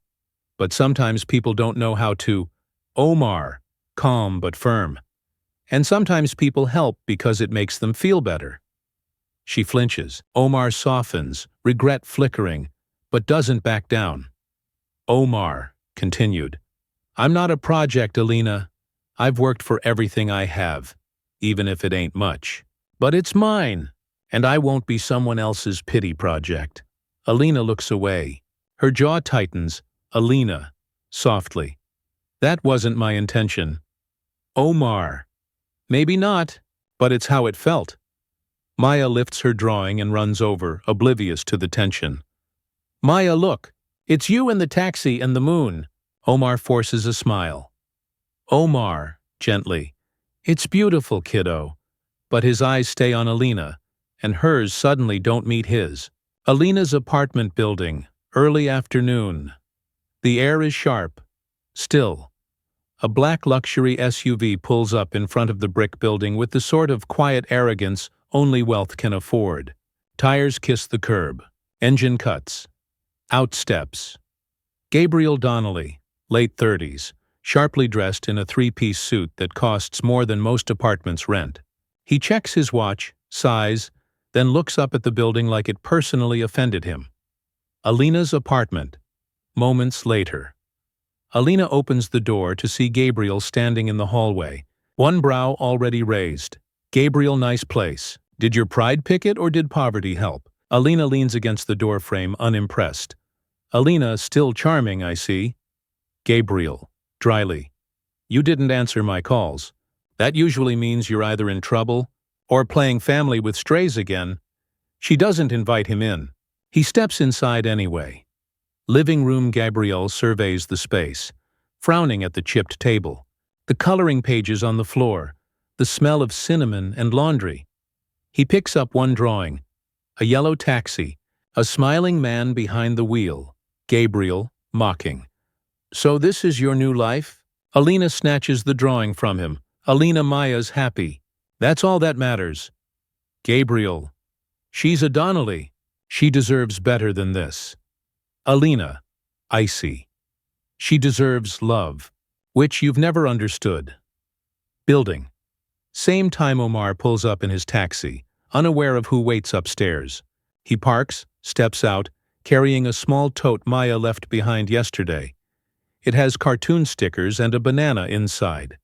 But sometimes people don't know how to. Omar, calm but firm. And sometimes people help because it makes them feel better. She flinches. Omar softens, regret flickering, but doesn't back down. Omar, continued. I'm not a project, Alina. I've worked for everything I have, even if it ain't much. But it's mine, and I won't be someone else's pity project. Alina looks away. Her jaw tightens. Alina, softly. That wasn't my intention. Omar. Maybe not, but it's how it felt. Maya lifts her drawing and runs over, oblivious to the tension. Maya, look. It's you and the taxi and the moon. Omar forces a smile. Omar, gently. It's beautiful, kiddo. But his eyes stay on Alina, and hers suddenly don't meet his. Alina's apartment building, early afternoon. The air is sharp. Still. A black luxury SUV pulls up in front of the brick building with the sort of quiet arrogance only wealth can afford. Tires kiss the curb. Engine cuts. Out steps. Gabriel Donnelly, late 30s, sharply dressed in a three-piece suit that costs more than most apartments rent. He checks his watch, sighs, then looks up at the building like it personally offended him. Alina's apartment. Moments later. Alina opens the door to see Gabriel standing in the hallway, one brow already raised. Gabriel, nice place. Did your pride pick it or did poverty help? Alina leans against the doorframe, unimpressed. Alina, still charming, I see. Gabriel, dryly. You didn't answer my calls. That usually means you're either in trouble or playing family with strays again. She doesn't invite him in. He steps inside anyway. Living room. Gabriel surveys the space, frowning at the chipped table, the coloring pages on the floor, the smell of cinnamon and laundry. He picks up one drawing, a yellow taxi, a smiling man behind the wheel. Gabriel, mocking. So this is your new life? Alina snatches the drawing from him. Alina, Maya's happy. That's all that matters. Gabriel. She's a Donnelly. She deserves better than this. Alina, icy. She deserves love, which you've never understood. Building. Same time Omar pulls up in his taxi, unaware of who waits upstairs. He parks, steps out, carrying a small tote Maya left behind yesterday. It has cartoon stickers and a banana inside.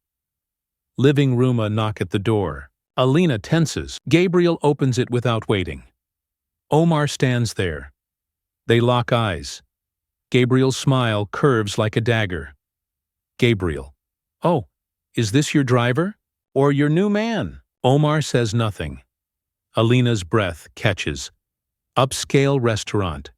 Living room, a knock at the door. Alina tenses. Gabriel opens it without waiting. Omar stands there. They lock eyes. Gabriel's smile curves like a dagger. Gabriel. Oh, is this your driver? Or your new man? Omar says nothing. Alina's breath catches. Upscale restaurant.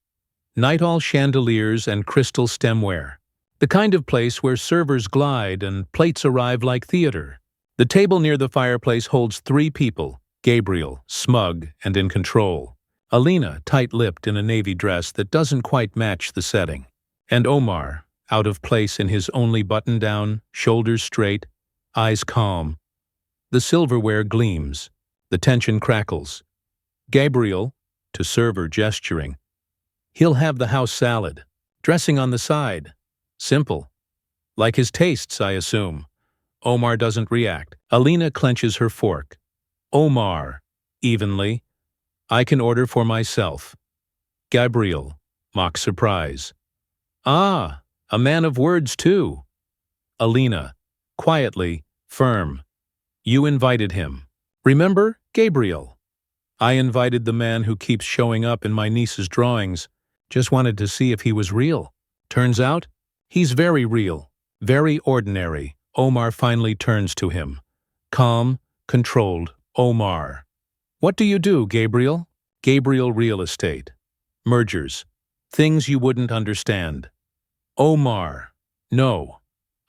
Night-all chandeliers and crystal stemware. The kind of place where servers glide and plates arrive like theater. The table near the fireplace holds 3 people. Gabriel, smug and in control. Alina, tight-lipped in a navy dress that doesn't quite match the setting. And Omar, out of place in his only button-down, shoulders straight, eyes calm. The silverware gleams. The tension crackles. Gabriel, to server gesturing. He'll have the house salad. Dressing on the side. Simple. Like his tastes, I assume. Omar doesn't react. Alina clenches her fork. Omar, evenly. I can order for myself. Gabriel, mock surprise. Ah, a man of words too. Alina, quietly, firm. You invited him. Remember, Gabriel? I invited the man who keeps showing up in my niece's drawings. Just wanted to see if he was real. Turns out, he's very real, very ordinary. Omar finally turns to him. Calm, controlled, Omar. What do you do, Gabriel? Gabriel Real Estate. Mergers. Things you wouldn't understand. Omar. No.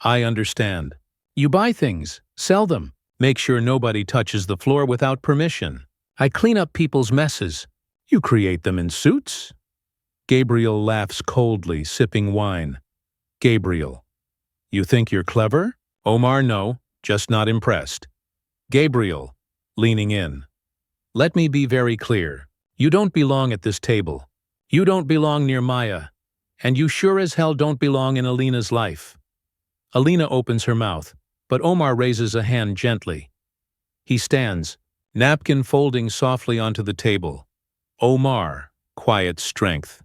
I understand. You buy things, sell them, make sure nobody touches the floor without permission. I clean up people's messes. You create them in suits? Gabriel laughs coldly, sipping wine. Gabriel. You think you're clever? Omar, no, just not impressed. Gabriel, leaning in. Let me be very clear. You don't belong at this table. You don't belong near Maya. And you sure as hell don't belong in Alina's life. Alina opens her mouth, but Omar raises a hand gently. He stands, napkin folding softly onto the table. Omar, quiet strength.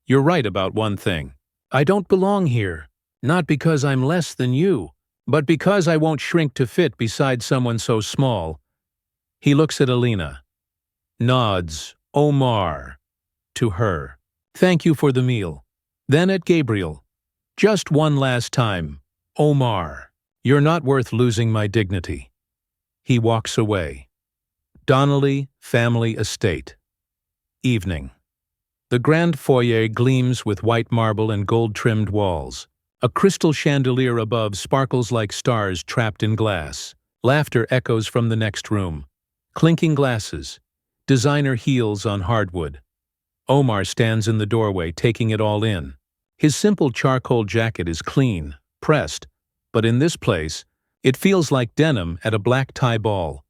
You're right about one thing. I don't belong here, not because I'm less than you, but because I won't shrink to fit beside someone so small. He looks at Alina. Nods, Omar, to her. Thank you for the meal. Then at Gabriel. Just one last time. Omar, you're not worth losing my dignity. He walks away. Donnelly Family Estate. Evening. The grand foyer gleams with white marble and gold-trimmed walls. A crystal chandelier above sparkles like stars trapped in glass. Laughter echoes from the next room. Clinking glasses. Designer heels on hardwood. Omar stands in the doorway, taking it all in. His simple charcoal jacket is clean, pressed, but in this place, it feels like denim at a black tie ball.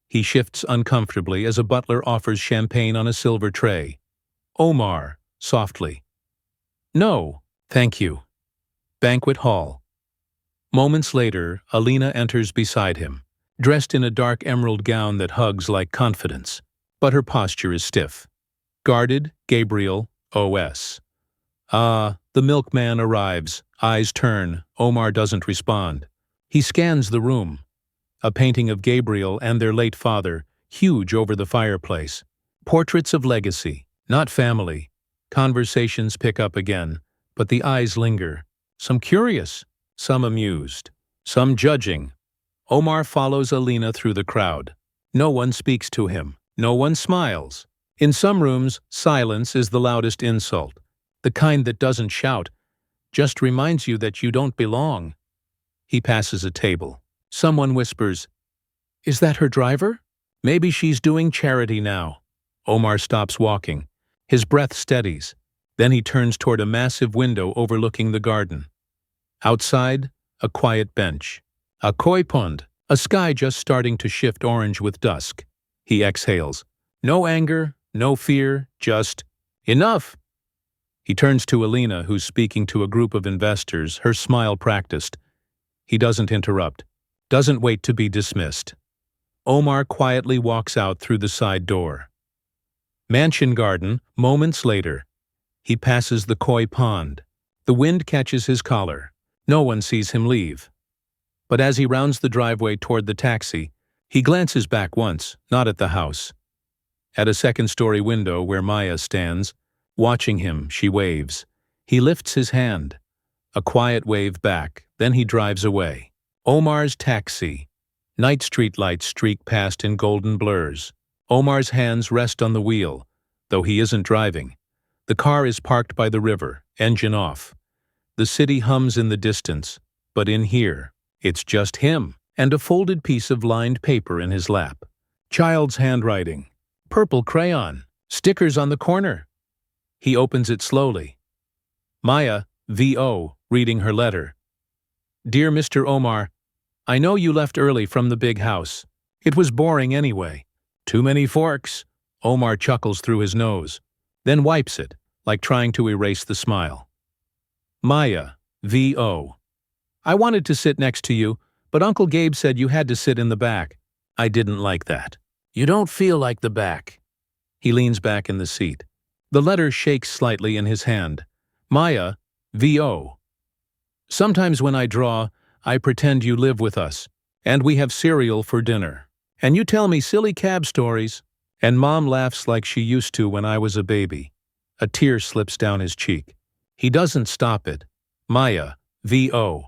He shifts uncomfortably as a butler offers champagne on a silver tray. Omar, softly. No, thank you. Banquet hall. Moments later, Alina enters beside him, dressed in a dark emerald gown that hugs like confidence, but her posture is stiff. Guarded, Gabriel, O.S. The milkman arrives, eyes turn. Omar doesn't respond. He scans the room. A painting of Gabriel and their late father, huge over the fireplace. Portraits of legacy, not family. Conversations pick up again, but the eyes linger. Some curious, some amused, some judging. Omar follows Alina through the crowd. No one speaks to him. No one smiles. In some rooms, silence is the loudest insult. The kind that doesn't shout, just reminds you that you don't belong. He passes a table. Someone whispers, "Is that her driver? Maybe she's doing charity now." Omar stops walking. His breath steadies. Then he turns toward a massive window overlooking the garden. Outside, a quiet bench. A koi pond, a sky just starting to shift orange with dusk. He exhales. No anger, no fear, just, enough! He turns to Alina, who's speaking to a group of investors, her smile practiced. He doesn't interrupt, doesn't wait to be dismissed. Omar quietly walks out through the side door. Mansion garden, moments later. He passes the koi pond. The wind catches his collar. No one sees him leave. But as he rounds the driveway toward the taxi, he glances back once, not at the house. At a second-story window where Maya stands, watching him, she waves. He lifts his hand. A quiet wave back, then he drives away. Omar's taxi. Night streetlights streak past in golden blurs. Omar's hands rest on the wheel, though he isn't driving. The car is parked by the river, engine off. The city hums in the distance, but in here, it's just him, and a folded piece of lined paper in his lap. Child's handwriting. Purple crayon. Stickers on the corner. He opens it slowly. Maya, V.O., reading her letter. Dear Mr. Omar, I know you left early from the big house. It was boring anyway. Too many forks. Omar chuckles through his nose, then wipes it, like trying to erase the smile. Maya, V.O. I wanted to sit next to you, but Uncle Gabe said you had to sit in the back. I didn't like that. You don't feel like the back. He leans back in the seat. The letter shakes slightly in his hand. Maya, V.O. Sometimes when I draw, I pretend you live with us, and we have cereal for dinner. And you tell me silly cab stories. And Mom laughs like she used to when I was a baby. A tear slips down his cheek. He doesn't stop it. Maya, V.O.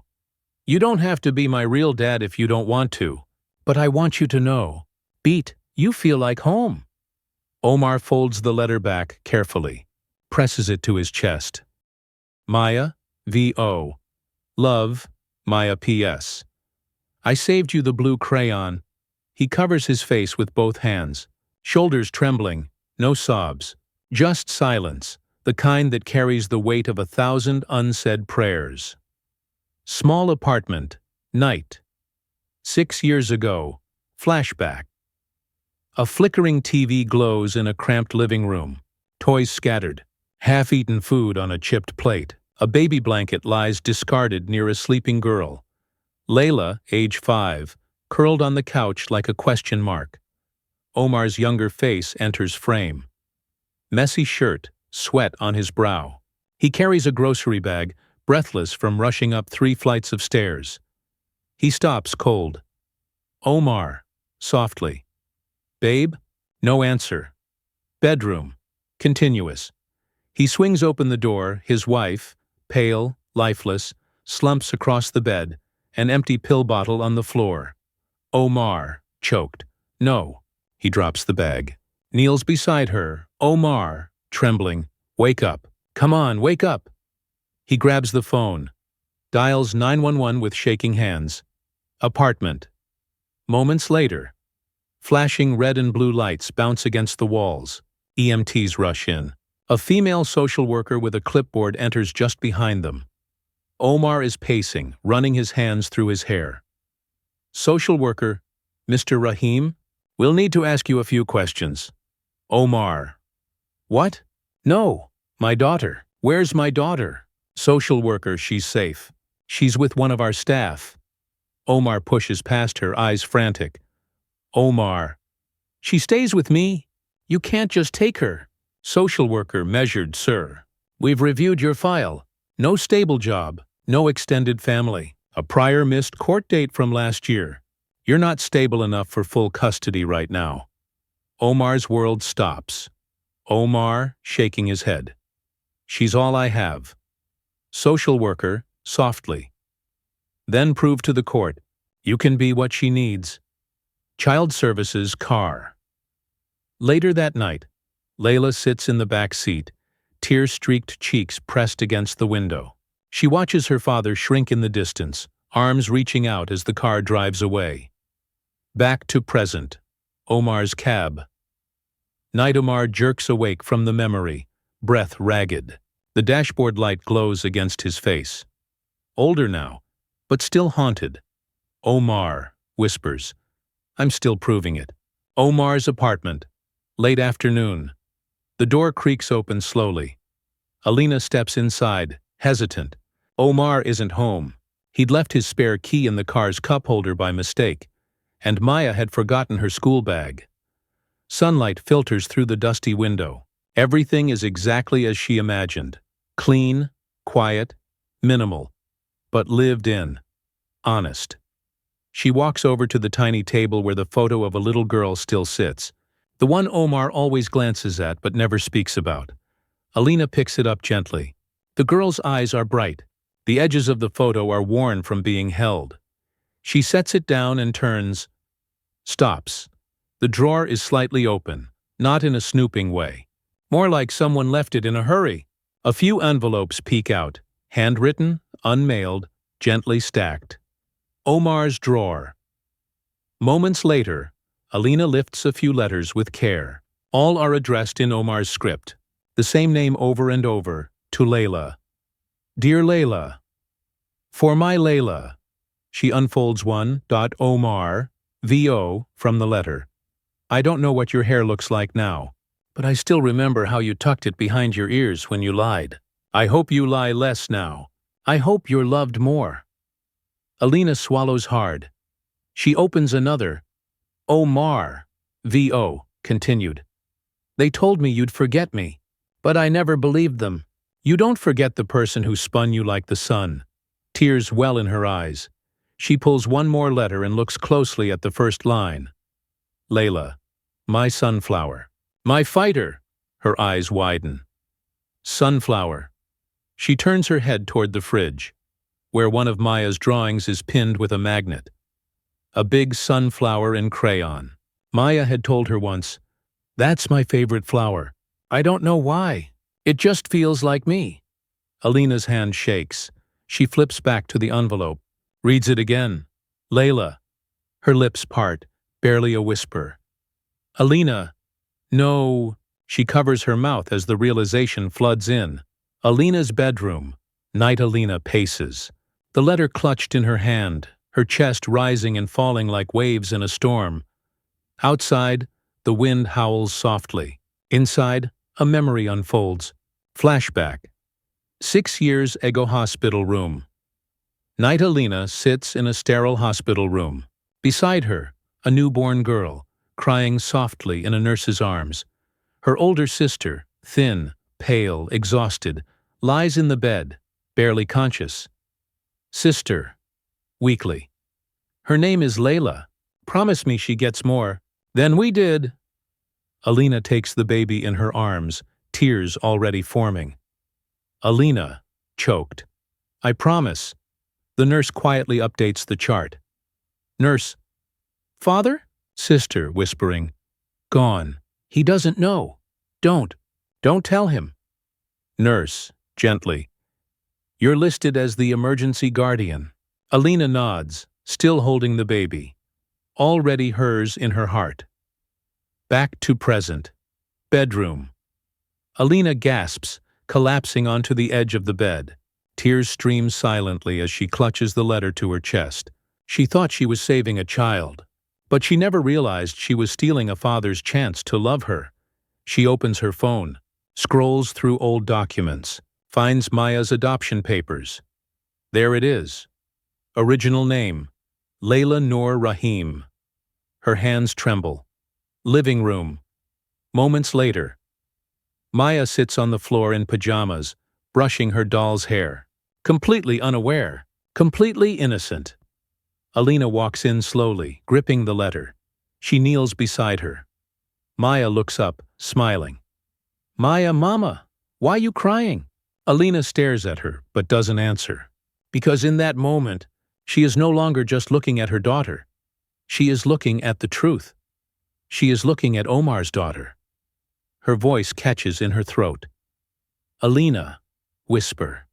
You don't have to be my real dad if you don't want to, but I want you to know. Beat, you feel like home. Omar folds the letter back carefully, presses it to his chest. Maya, V.O. Love, Maya P.S. I saved you the blue crayon. He covers his face with both hands, shoulders trembling, no sobs, just silence, the kind that carries the weight of 1,000 unsaid prayers. Small apartment, night. 6 years ago, flashback. A flickering TV glows in a cramped living room, toys scattered, half-eaten food on a chipped plate. A baby blanket lies discarded near a sleeping girl. Layla, age 5, curled on the couch like a question mark. Omar's younger face enters frame. Messy shirt, sweat on his brow. He carries a grocery bag, breathless from rushing up 3 flights of stairs. He stops cold. Omar, softly. Babe? No answer. Bedroom. Continuous. He swings open the door, his wife, pale, lifeless, slumps across the bed, an empty pill bottle on the floor. Omar, choked. No. He drops the bag. Kneels beside her. Omar, trembling. Wake up. Come on, wake up. He grabs the phone. Dials 911 with shaking hands. Apartment. Moments later. Flashing red and blue lights bounce against the walls. EMTs rush in. A female social worker with a clipboard enters just behind them. Omar is pacing, running his hands through his hair. Social worker, Mr. Rahim? We'll need to ask you a few questions. Omar. What? No. My daughter. Where's my daughter? Social worker, she's safe. She's with one of our staff. Omar pushes past her, eyes frantic. Omar. She stays with me. You can't just take her. Social worker, measured, sir. We've reviewed your file. No stable job. No extended family. A prior missed court date from last year. You're not stable enough for full custody right now. Omar's world stops. Omar, shaking his head. She's all I have. Social worker, softly. Then prove to the court, you can be what she needs. Child Services car. Later that night, Layla sits in the back seat, tear-streaked cheeks pressed against the window. She watches her father shrink in the distance, arms reaching out as the car drives away. Back to present. Omar's cab. Night Omar jerks awake from the memory, breath ragged. The dashboard light glows against his face. Older now, but still haunted. Omar, whispers. I'm still proving it. Omar's apartment. Late afternoon. The door creaks open slowly. Alina steps inside, hesitant. Omar isn't home. He'd left his spare key in the car's cup holder by mistake, and Maya had forgotten her school bag. Sunlight filters through the dusty window. Everything is exactly as she imagined. Clean, quiet, minimal, but lived in. Honest. She walks over to the tiny table where the photo of a little girl still sits. The one Omar always glances at but never speaks about. Alina picks it up gently. The girl's eyes are bright. The edges of the photo are worn from being held. She sets it down and turns. Stops. The drawer is slightly open, not in a snooping way. More like someone left it in a hurry. A few envelopes peek out, handwritten, unmailed, gently stacked. Omar's drawer. Moments later, Alina lifts a few letters with care. All are addressed in Omar's script. The same name over and over, to Layla. Dear Layla. For my Layla. She unfolds one, Omar, VO, from the letter. I don't know what your hair looks like now, but I still remember how you tucked it behind your ears when you lied. I hope you lie less now. I hope you're loved more. Alina swallows hard. She opens another. Omar, VO, continued. They told me you'd forget me, but I never believed them. You don't forget the person who spun you like the sun. Tears well in her eyes. She pulls one more letter and looks closely at the first line. Layla, my sunflower. My fighter. Her eyes widen. Sunflower. She turns her head toward the fridge, where one of Maya's drawings is pinned with a magnet. A big sunflower in crayon. Maya had told her once, "That's my favorite flower. I don't know why. It just feels like me." Alina's hand shakes. She flips back to the envelope, reads it again. Layla. Her lips part, barely a whisper. Alina. No. She covers her mouth as the realization floods in. Alina's bedroom. Night Alina paces. The letter clutched in her hand, her chest rising and falling like waves in a storm. Outside, the wind howls softly. Inside, a memory unfolds. Flashback. 6 years Ego hospital room. Night Alina sits in a sterile hospital room. Beside her, a newborn girl, crying softly in a nurse's arms. Her older sister, thin, pale, exhausted, lies in the bed, barely conscious. Sister. Weakly. Her name is Layla. Promise me she gets more. Then we did. Alina takes the baby in her arms, tears already forming. Alina, choked. I promise. The nurse quietly updates the chart. Nurse. Father? Sister, whispering. Gone. He doesn't know. Don't tell him. Nurse, gently. You're listed as the emergency guardian. Alina nods, still holding the baby. Already hers in her heart. Back to present. Bedroom. Alina gasps, collapsing onto the edge of the bed. Tears stream silently as she clutches the letter to her chest. She thought she was saving a child, but she never realized she was stealing a father's chance to love her. She opens her phone, scrolls through old documents, finds Maya's adoption papers. There it is. Original name, Layla Noor Rahim. Her hands tremble. Living room. Moments later. Maya sits on the floor in pajamas, brushing her doll's hair. Completely unaware, completely innocent. Alina walks in slowly, gripping the letter. She kneels beside her. Maya looks up, smiling. Maya, Mama, why you crying? Alina stares at her, but doesn't answer. Because in that moment, she is no longer just looking at her daughter. She is looking at the truth. She is looking at Omar's daughter. Her voice catches in her throat. Alina, whisper.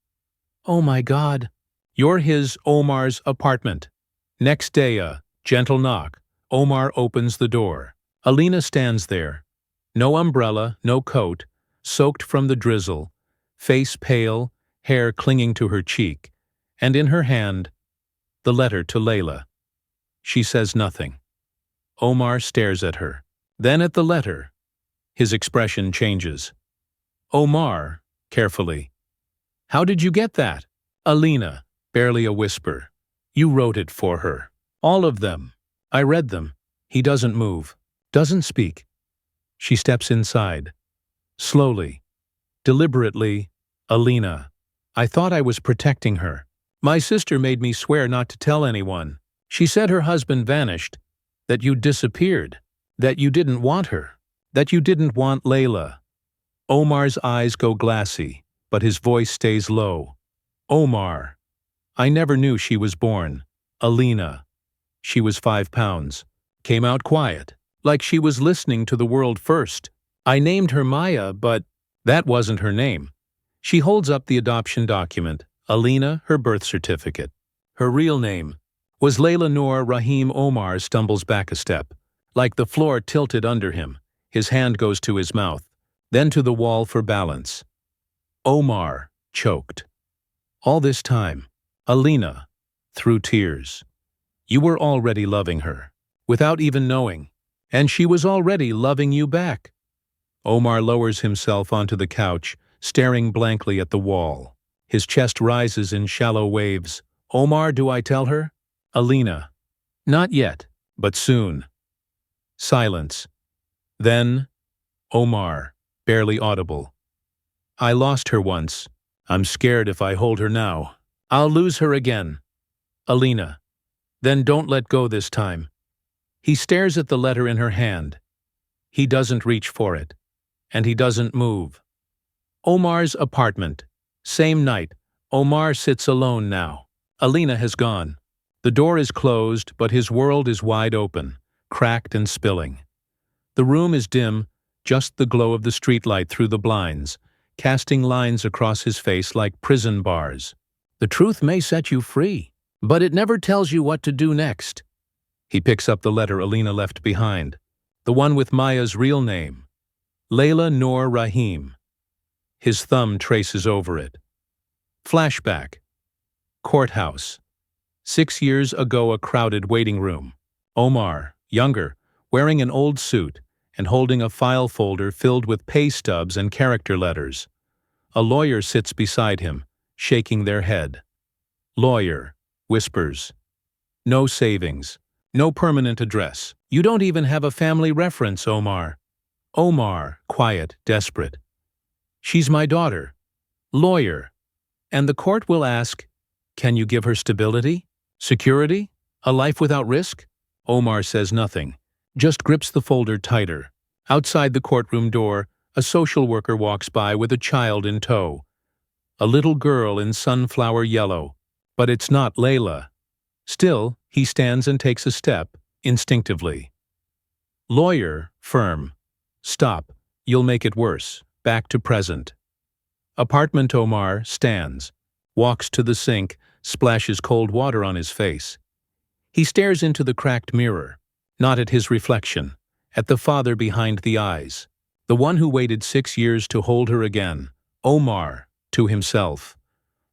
Oh my God. You're his, Omar's, apartment. Next day, a gentle knock. Omar opens the door. Alina stands there. No umbrella, no coat, soaked from the drizzle, face pale, hair clinging to her cheek, and in her hand, the letter to Layla. She says nothing. Omar stares at her, then at the letter. His expression changes. Omar, carefully. How did you get that? Alina, barely a whisper. You wrote it for her. All of them. I read them. He doesn't move, doesn't speak. She steps inside. Slowly, deliberately, Alina. I thought I was protecting her. My sister made me swear not to tell anyone. She said her husband vanished, that you disappeared, that you didn't want her, that you didn't want Layla. Omar's eyes go glassy, but his voice stays low. Omar. I never knew she was born. Alina. She was 5 pounds. Came out quiet, like she was listening to the world first. I named her Maya, but that wasn't her name. She holds up the adoption document, Alina, her birth certificate. Her real name was Layla Noor Rahim. Omar stumbles back a step, like the floor tilted under him. His hand goes to his mouth, then to the wall for balance. Omar choked. All this time, Alina, through tears. You were already loving her, without even knowing, and she was already loving you back. Omar lowers himself onto the couch, staring blankly at the wall. His chest rises in shallow waves. Omar, do I tell her? Alina. Not yet, but soon. Silence. Then, Omar, barely audible. I lost her once. I'm scared if I hold her now. I'll lose her again. Alina. Then don't let go this time. He stares at the letter in her hand. He doesn't reach for it. And he doesn't move. Omar's apartment. Same night. Omar sits alone now. Alina has gone. The door is closed, but his world is wide open, cracked and spilling. The room is dim, just the glow of the streetlight through the blinds, casting lines across his face like prison bars. The truth may set you free, but it never tells you what to do next. He picks up the letter Alina left behind, the one with Maya's real name, Layla Noor Rahim. His thumb traces over it. Flashback. Courthouse. 6 years ago, a crowded waiting room. Omar, younger, wearing an old suit and holding a file folder filled with pay stubs and character letters. A lawyer sits beside him, shaking their head. Lawyer whispers, "No savings, no permanent address. You don't even have a family reference, Omar." Omar, quiet, desperate. "She's my daughter." Lawyer. "And the court will ask, can you give her stability? Security? A life without risk?" Omar says nothing, just grips the folder tighter. Outside the courtroom door, a social worker walks by with a child in tow. A little girl in sunflower yellow. But it's not Layla. Still, he stands and takes a step, instinctively. Lawyer, firm. "Stop. You'll make it worse." Back to present. Apartment. Omar stands, walks to the sink, splashes cold water on his face. He stares into the cracked mirror, not at his reflection, at the father behind the eyes, the one who waited 6 years to hold her again. Omar, to himself.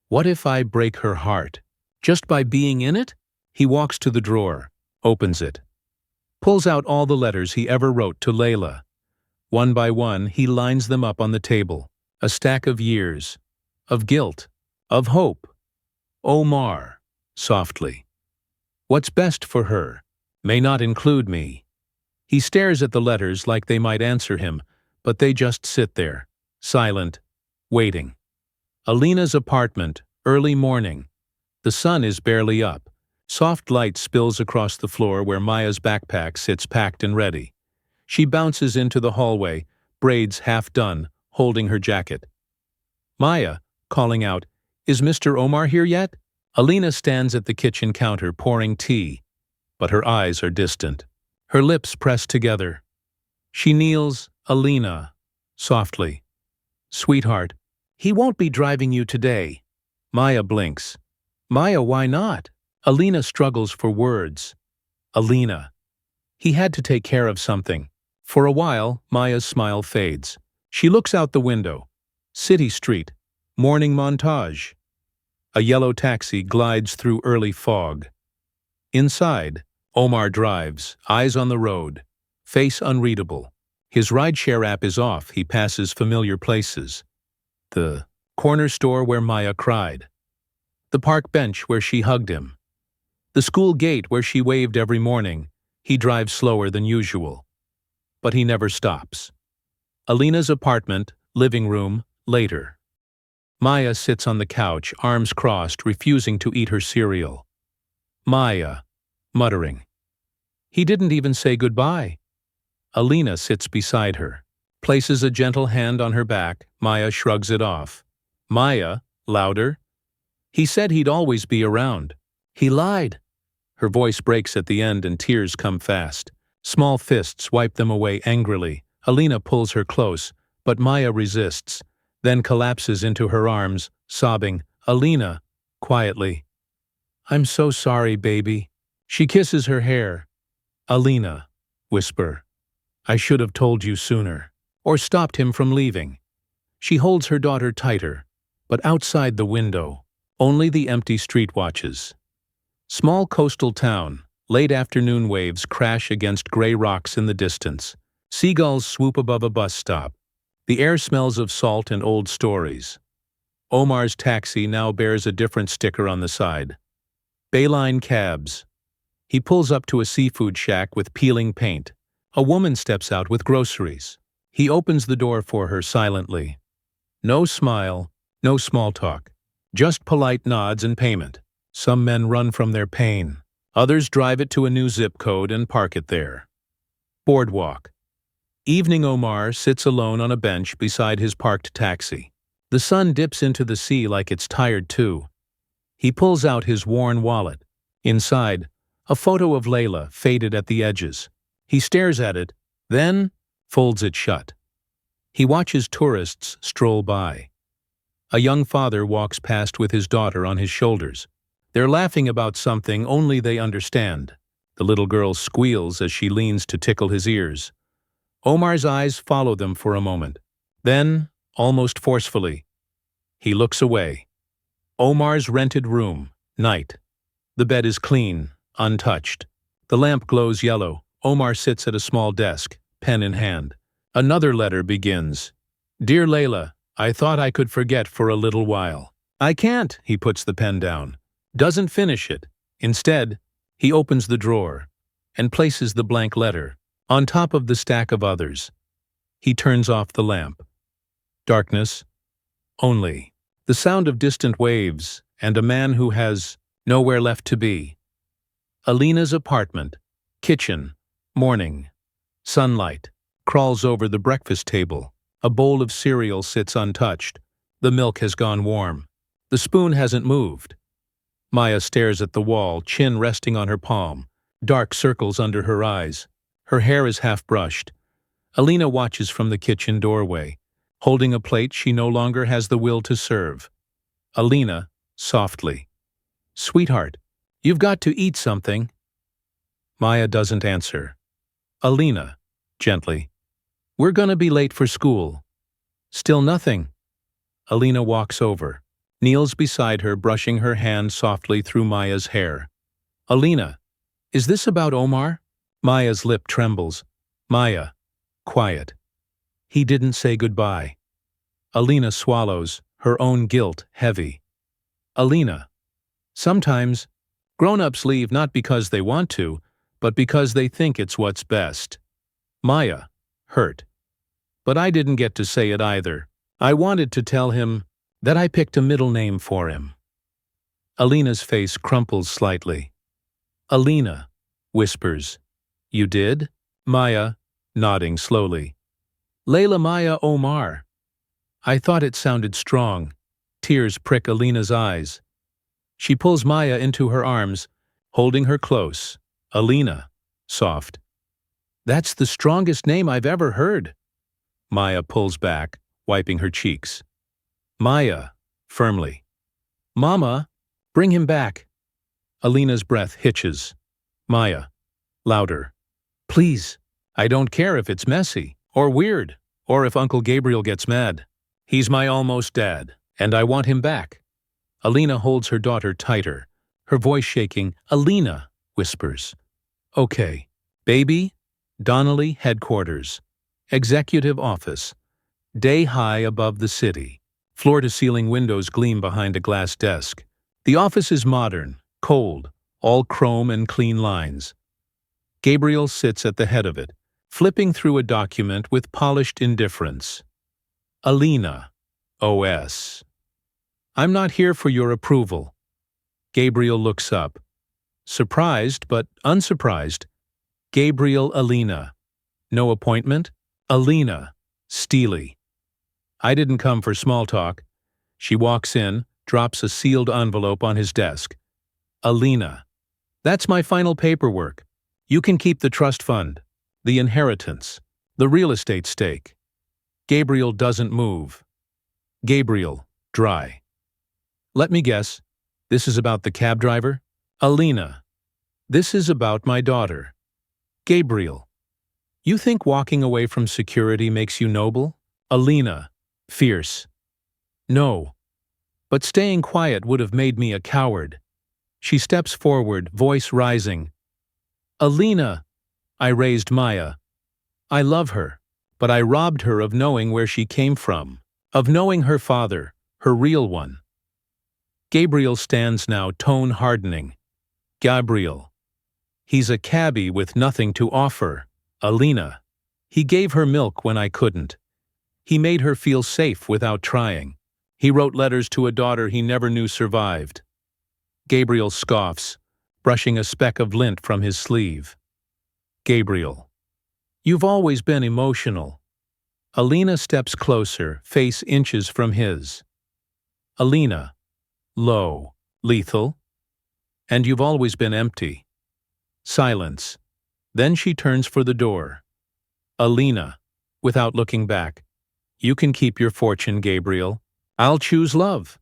What if I break her heart? Just by being in it? He walks to the drawer, opens it, pulls out all the letters he ever wrote to Layla. One by one, he lines them up on the table, a stack of years, of guilt, of hope. Omar, softly. What's best for her may not include me. He stares at the letters like they might answer him, but they just sit there, silent, waiting. Alina's apartment, early morning. The sun is barely up. Soft light spills across the floor where Maya's backpack sits packed and ready. She bounces into the hallway, braids half done, holding her jacket. Maya, calling out, "Is Mr. Omar here yet?" Alina stands at the kitchen counter pouring tea, but her eyes are distant. Her lips pressed together. She kneels, Alina, softly. "Sweetheart, he won't be driving you today." Maya blinks. "Maya, why not?" Alina struggles for words. Alina. He had to take care of something. For a while, Maya's smile fades. She looks out the window. City street. Morning montage. A yellow taxi glides through early fog. Inside, Omar drives, eyes on the road, face unreadable. His rideshare app is off. He passes familiar places. The corner store where Maya cried. The park bench where she hugged him. The school gate where she waved every morning. He drives slower than usual. But he never stops. Alina's apartment, living room, later. Maya sits on the couch, arms crossed, refusing to eat her cereal. Maya, muttering. He didn't even say goodbye. Alina sits beside her, places a gentle hand on her back. Maya shrugs it off. Maya, louder. He said he'd always be around. He lied. Her voice breaks at the end and tears come fast. Small fists wipe them away angrily. Alina pulls her close, but Maya resists, then collapses into her arms, sobbing. Alina, quietly. I'm so sorry, baby. She kisses her hair. Alina, whisper. I should have told you sooner, or stopped him from leaving. She holds her daughter tighter, but outside the window, only the empty street watches. Small coastal town, late afternoon waves crash against gray rocks in the distance. Seagulls swoop above a bus stop. The air smells of salt and old stories. Omar's taxi now bears a different sticker on the side. Bayline cabs. He pulls up to a seafood shack with peeling paint. A woman steps out with groceries. He opens the door for her silently. No smile, no small talk. Just polite nods and payment. Some men run from their pain. Others drive it to a new zip code and park it there. Boardwalk. Evening. Omar sits alone on a bench beside his parked taxi. The sun dips into the sea like it's tired too. He pulls out his worn wallet. Inside, a photo of Layla faded at the edges. He stares at it, then folds it shut. He watches tourists stroll by. A young father walks past with his daughter on his shoulders. They're laughing about something only they understand. The little girl squeals as she leans to tickle his ears. Omar's eyes follow them for a moment. Then, almost forcefully, he looks away. Omar's rented room, night. The bed is clean, untouched. The lamp glows yellow. Omar sits at a small desk, pen in hand. Another letter begins. Dear Layla, I thought I could forget for a little while. I can't, he puts the pen down. Doesn't finish it. Instead, he opens the drawer and places the blank letter on top of the stack of others. He turns off the lamp. Darkness. Only the sound of distant waves and a man who has nowhere left to be. Alina's apartment. Kitchen. Morning. Sunlight crawls over the breakfast table. A bowl of cereal sits untouched. The milk has gone warm. The spoon hasn't moved. Maya stares at the wall, chin resting on her palm, dark circles under her eyes. Her hair is half brushed. Alina watches from the kitchen doorway, holding a plate she no longer has the will to serve. Alina, softly. Sweetheart, you've got to eat something. Maya doesn't answer. Alina, gently. We're gonna be late for school. Still nothing. Alina walks over, kneels beside her, brushing her hand softly through Maya's hair. Alina, is this about Omar? Maya's lip trembles. Maya, quiet. He didn't say goodbye. Alina swallows, her own guilt heavy. Alina, sometimes, grown-ups leave not because they want to, but because they think it's what's best. Maya, hurt. But I didn't get to say it either. I wanted to tell him that I picked a middle name for him. Alina's face crumples slightly. Alina, whispers. You did? Maya, nodding slowly. Layla Maya Omar. I thought it sounded strong. Tears prick Alina's eyes. She pulls Maya into her arms, holding her close. Alina, soft. That's the strongest name I've ever heard. Maya pulls back, wiping her cheeks. Maya, firmly. Mama, bring him back. Alina's breath hitches. Maya, louder. Please, I don't care if it's messy, or weird, or if Uncle Gabriel gets mad. He's my almost dad, and I want him back. Alina holds her daughter tighter, her voice shaking. Alina, whispers. Okay. Baby, Donnelly headquarters. Executive office. Day high above the city. Floor-to-ceiling windows gleam behind a glass desk. The office is modern, cold, all chrome and clean lines. Gabriel sits at the head of it, flipping through a document with polished indifference. Alina, OS. I'm not here for your approval. Gabriel looks up. Surprised but unsurprised. Gabriel Alina. No appointment? Alina. Steely. I didn't come for small talk. She walks in, drops a sealed envelope on his desk. Alina. That's my final paperwork. You can keep the trust fund, the inheritance, the real estate stake. Gabriel doesn't move. Gabriel, dry. Let me guess. This is about the cab driver? Alina. This is about my daughter. Gabriel. You think walking away from security makes you noble? Alina. Fierce. No. But staying quiet would have made me a coward. She steps forward, voice rising. Alina. I raised Maya. I love her, but I robbed her of knowing where she came from, of knowing her father, her real one. Gabriel stands now, tone hardening. Gabriel. He's a cabbie with nothing to offer. Alina. He gave her milk when I couldn't. He made her feel safe without trying. He wrote letters to a daughter he never knew survived. Gabriel scoffs, brushing a speck of lint from his sleeve. Gabriel. You've always been emotional. Alina steps closer, face inches from his. Alina. Low. Lethal. And you've always been empty. Silence. Then she turns for the door. Alina. Without looking back. You can keep your fortune, Gabriel. I'll choose love.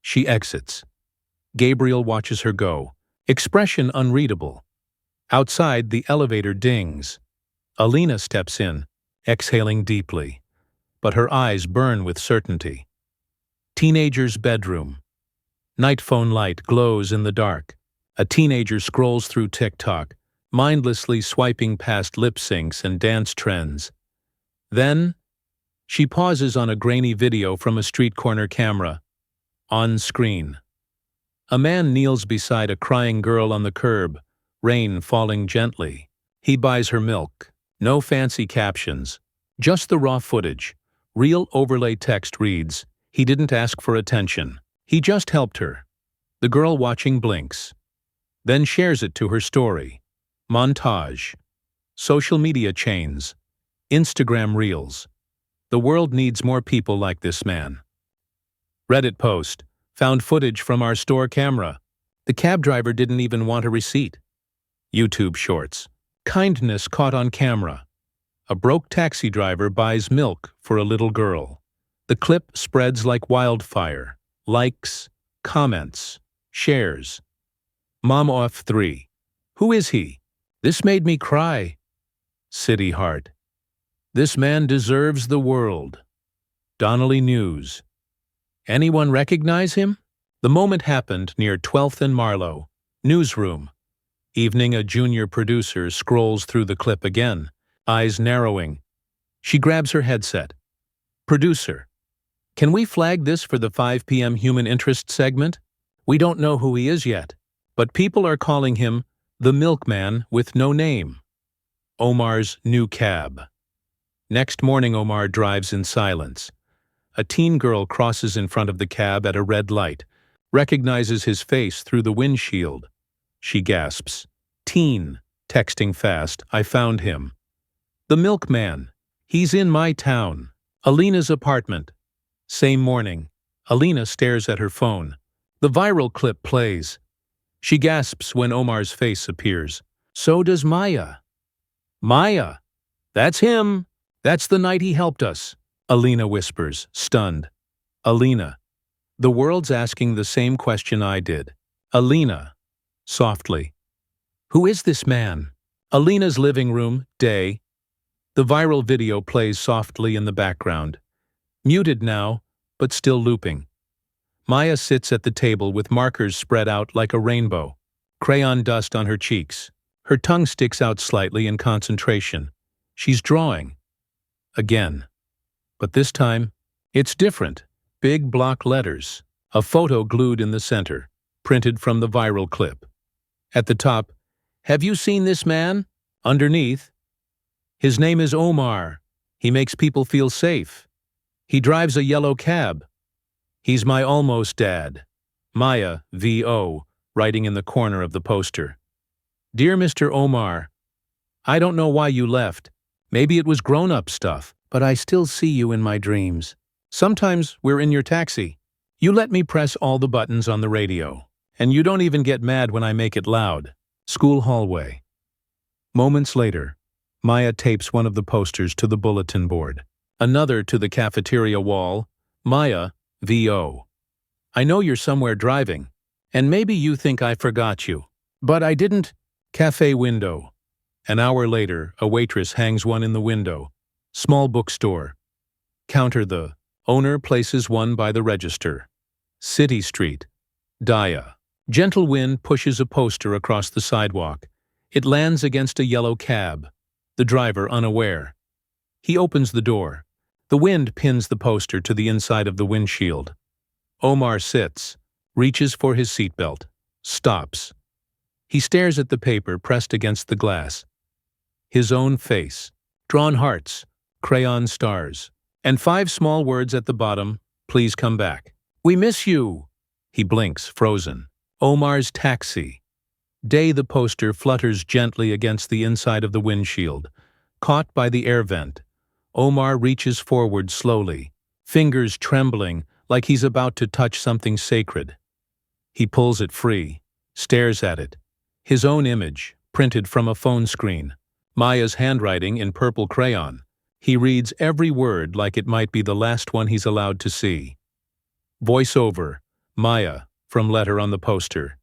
She exits. Gabriel watches her go, expression unreadable. Outside, the elevator dings. Alina steps in, exhaling deeply, but her eyes burn with certainty. Teenager's bedroom. Night phone light glows in the dark. A teenager scrolls through TikTok, mindlessly swiping past lip syncs and dance trends. Then, she pauses on a grainy video from a street corner camera. On screen. A man kneels beside a crying girl on the curb, rain falling gently. He buys her milk. No fancy captions. Just the raw footage. Real overlay text reads, he didn't ask for attention. He just helped her. The girl watching blinks. Then shares it to her story. Montage. Social media chains. Instagram reels. The world needs more people like this man. Reddit post. Found footage from our store camera. The cab driver didn't even want a receipt. YouTube shorts. Kindness caught on camera. A broke taxi driver buys milk for a little girl. The clip spreads like wildfire. Likes, comments, shares. Mom off 3. Who is he? This made me cry. City Heart. This man deserves the world. Donnelly News. Anyone recognize him? The moment happened near 12th and Marlow. Newsroom. Evening, a junior producer scrolls through the clip again, eyes narrowing. She grabs her headset. Producer. Can we flag this for the 5 p.m. human interest segment? We don't know who he is yet, but people are calling him the milkman with no name. Omar's new cab. Next morning, Omar drives in silence. A teen girl crosses in front of the cab at a red light, recognizes his face through the windshield. She gasps. Teen, texting fast, I found him. The milkman. He's in my town. Alina's apartment. Same morning. Alina stares at her phone. The viral clip plays. She gasps when Omar's face appears. So does Maya. Maya. That's him. That's the night he helped us. Alina whispers, stunned. Alina. The world's asking the same question I did. Alina. Softly. Who is this man? Alina's living room, day. The viral video plays softly in the background. Muted now, but still looping. Maya sits at the table with markers spread out like a rainbow. Crayon dust on her cheeks. Her tongue sticks out slightly in concentration. She's drawing. Again. But this time, it's different. Big block letters. A photo glued in the center, printed from the viral clip. At the top, have you seen this man? Underneath, His name is Omar. He makes people feel safe. He drives a yellow cab. He's my almost dad. Maya, V.O., writing in the corner of the poster. Dear Mr. Omar, I don't know why you left. Maybe it was grown-up stuff, but I still see you in my dreams. Sometimes we're in your taxi. You let me press all the buttons on the radio, and you don't even get mad when I make it loud. School hallway. Moments later, Maya tapes one of the posters to the bulletin board, another to the cafeteria wall. Maya, V.O. I know you're somewhere driving, and maybe you think I forgot you. But I didn't. Cafe window. An hour later, a waitress hangs one in the window. Small bookstore. Counter the owner places one by the register. City Street. Daya. Gentle wind pushes a poster across the sidewalk. It lands against a yellow cab. The driver unaware. He opens the door. The wind pins the poster to the inside of the windshield. Omar sits, reaches for his seatbelt, stops. He stares at the paper pressed against the glass. His own face, drawn hearts, crayon stars, and 5 small words at the bottom, please come back. We miss you. He blinks, frozen. Omar's taxi. Day the poster flutters gently against the inside of the windshield. Caught by the air vent, Omar reaches forward slowly, fingers trembling like he's about to touch something sacred. He pulls it free, stares at it. His own image, printed from a phone screen. Maya's handwriting in purple crayon. He reads every word like it might be the last one he's allowed to see. Voiceover, Maya, from letter on the poster.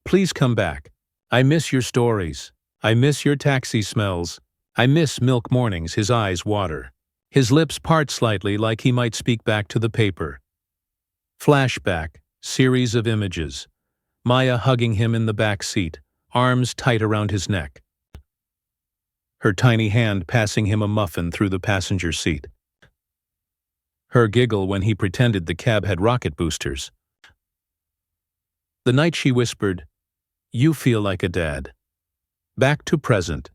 Please come back. I miss your stories. I miss your taxi smells. I miss milk mornings. His eyes water. His lips part slightly like he might speak back to the paper. Flashback, series of images. Maya hugging him in the back seat, arms tight around his neck. Her tiny hand passing him a muffin through the passenger seat. Her giggle when he pretended the cab had rocket boosters. The night she whispered, "You feel like a dad." Back to present.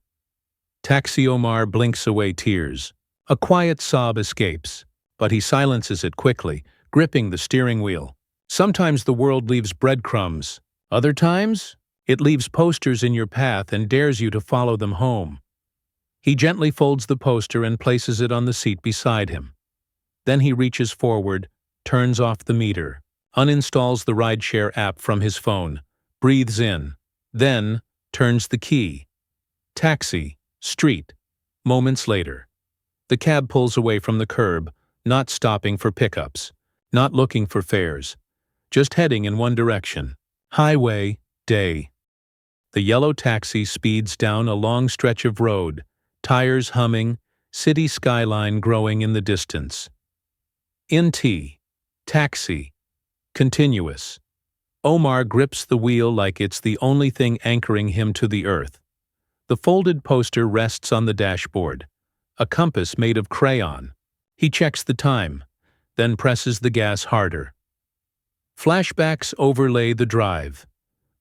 Taxi Omar blinks away tears. A quiet sob escapes, but he silences it quickly, gripping the steering wheel. Sometimes the world leaves breadcrumbs. Other times, it leaves posters in your path and dares you to follow them home. He gently folds the poster and places it on the seat beside him. Then he reaches forward, turns off the meter, uninstalls the rideshare app from his phone, breathes in, then turns the key. Taxi, street. Moments later. The cab pulls away from the curb, not stopping for pickups, not looking for fares, just heading in one direction. Highway, day. The yellow taxi speeds down a long stretch of road, tires humming, city skyline growing in the distance. NT. Taxi. Continuous. Omar grips the wheel like it's the only thing anchoring him to the earth. The folded poster rests on the dashboard, a compass made of crayon. He checks the time, then presses the gas harder. Flashbacks overlay the drive.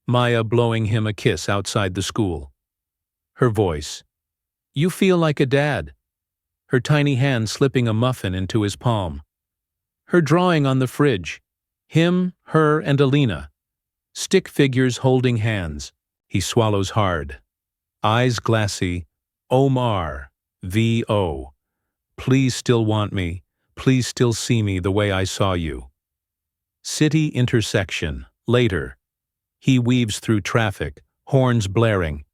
Maya blowing him a kiss outside the school. Her voice. You feel like a dad. Her tiny hand slipping a muffin into his palm. Her drawing on the fridge. Him, her, and Alina. Stick figures holding hands. He swallows hard. Eyes glassy. Omar. V.O. Please still want me. Please still see me the way I saw you. City intersection. Later. He weaves through traffic, horns blaring.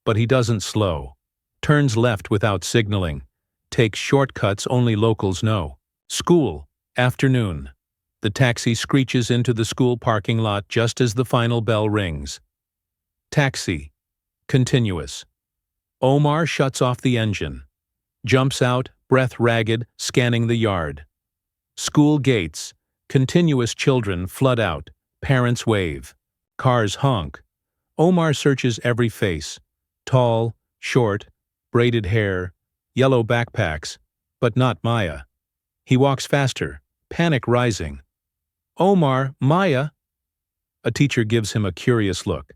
But he doesn't slow. Turns left without signaling. Takes shortcuts only locals know. School. Afternoon. The taxi screeches into the school parking lot just as the final bell rings. Taxi. Continuous. Omar shuts off the engine. Jumps out, breath ragged, scanning the yard. School gates. Continuous children flood out. Parents wave. Cars honk. Omar searches every face. Tall, short, braided hair, yellow backpacks, but not Maya. He walks faster, panic rising. Omar, Maya. A teacher gives him a curious look.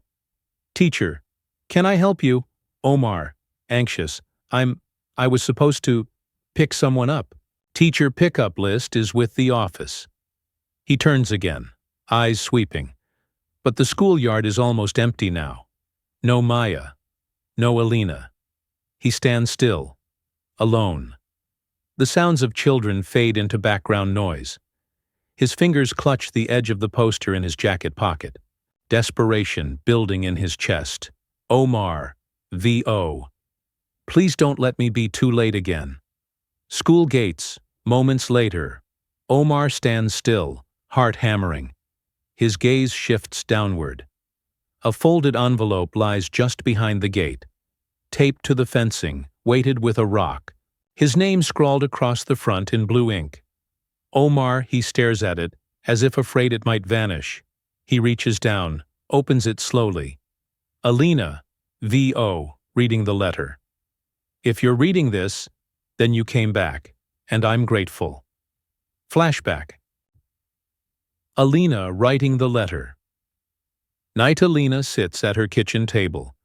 Teacher, can I help you? Omar, anxious. I'm I was supposed to pick someone up. Teacher pickup list is with the office. He turns again, eyes sweeping. But the schoolyard is almost empty now. No Maya. No Alina. He stands still, alone. The sounds of children fade into background noise. His fingers clutch the edge of the poster in his jacket pocket. Desperation building in his chest. Omar, V.O. Please don't let me be too late again. School gates, moments later. Omar stands still, heart hammering. His gaze shifts downward. A folded envelope lies just behind the gate. Taped to the fencing, weighted with a rock. His name scrawled across the front in blue ink. Omar, he stares at it, as if afraid it might vanish. He reaches down, opens it slowly. Alina, V.O., reading the letter. If you're reading this, then you came back, and I'm grateful. Flashback. Alina writing the letter. Night. Alina sits at her kitchen table.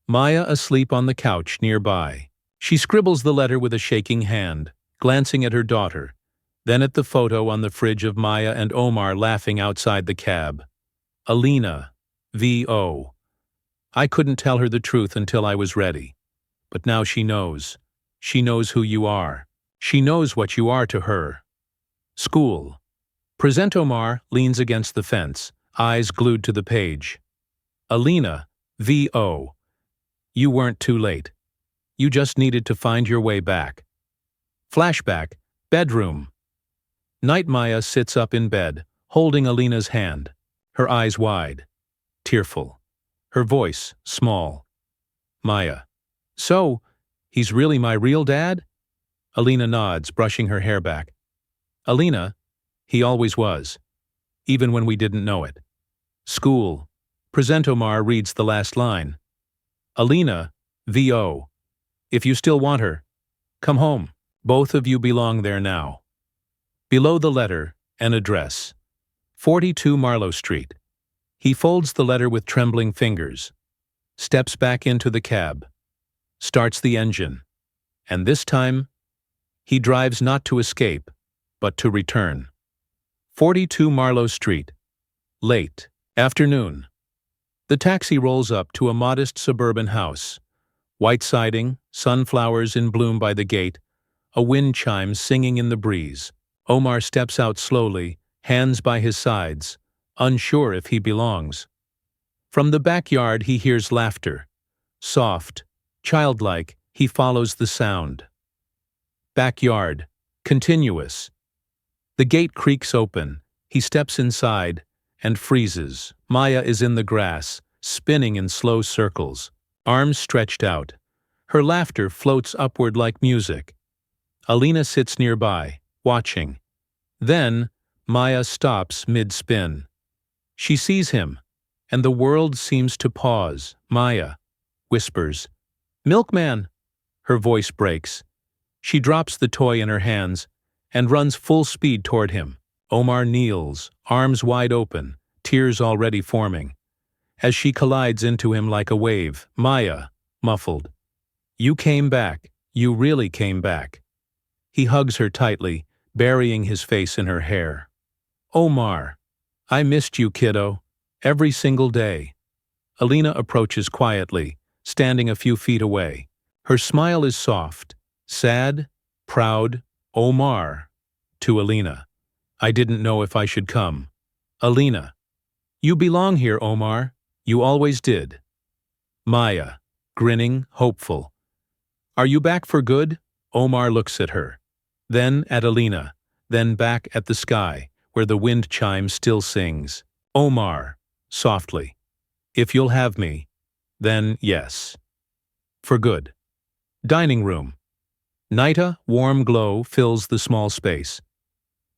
Maya asleep on the couch nearby. She scribbles the letter with a shaking hand, glancing at her daughter, then at the photo on the fridge of Maya and Omar laughing outside the cab. Alina, V.O. I couldn't tell her the truth until I was ready. But now she knows. She knows who you are. She knows what you are to her. School. Present. Omar leans against the fence, eyes glued to the page. Alina, V.O. You weren't too late. You just needed to find your way back. Flashback. Bedroom. Night. Maya sits up in bed, holding Alina's hand, her eyes wide, tearful, her voice small. Maya. So, he's really my real dad? Alina nods, brushing her hair back. Alina, he always was, even when we didn't know it. School. Present. Omar reads the last line. Alina, V.O. If you still want her, come home. Both of you belong there now. Below the letter, an address. 42 Marlowe Street. He folds the letter with trembling fingers, steps back into the cab, starts the engine, and this time, he drives not to escape, but to return. 42 Marlowe Street. Late. Afternoon. The taxi rolls up to a modest suburban house. White siding, sunflowers in bloom by the gate, a wind chime singing in the breeze. Omar steps out slowly, hands by his sides, unsure if he belongs. From the backyard he hears laughter. Soft, childlike, he follows the sound. Backyard. Continuous. The gate creaks open. He steps inside and freezes. Maya is in the grass, spinning in slow circles, arms stretched out. Her laughter floats upward like music. Alina sits nearby, watching. Then, Maya stops mid-spin. She sees him, and the world seems to pause. Maya whispers, "Milkman!" Her voice breaks. She drops the toy in her hands and runs full speed toward him. Omar kneels, arms wide open, tears already forming. As she collides into him like a wave, Maya, muffled. You came back. You really came back. He hugs her tightly, burying his face in her hair. Omar, I missed you, kiddo, every single day. Alina approaches quietly, standing a few feet away. Her smile is soft, sad, proud. Omar. To Alina. I didn't know if I should come. Alina. You belong here, Omar. You always did. Maya, grinning, hopeful. Are you back for good? Omar looks at her. Then at Alina. Then back at the sky, where the wind chime still sings. Omar, softly. If you'll have me, then yes. For good. Dining room. Nita, warm glow fills the small space.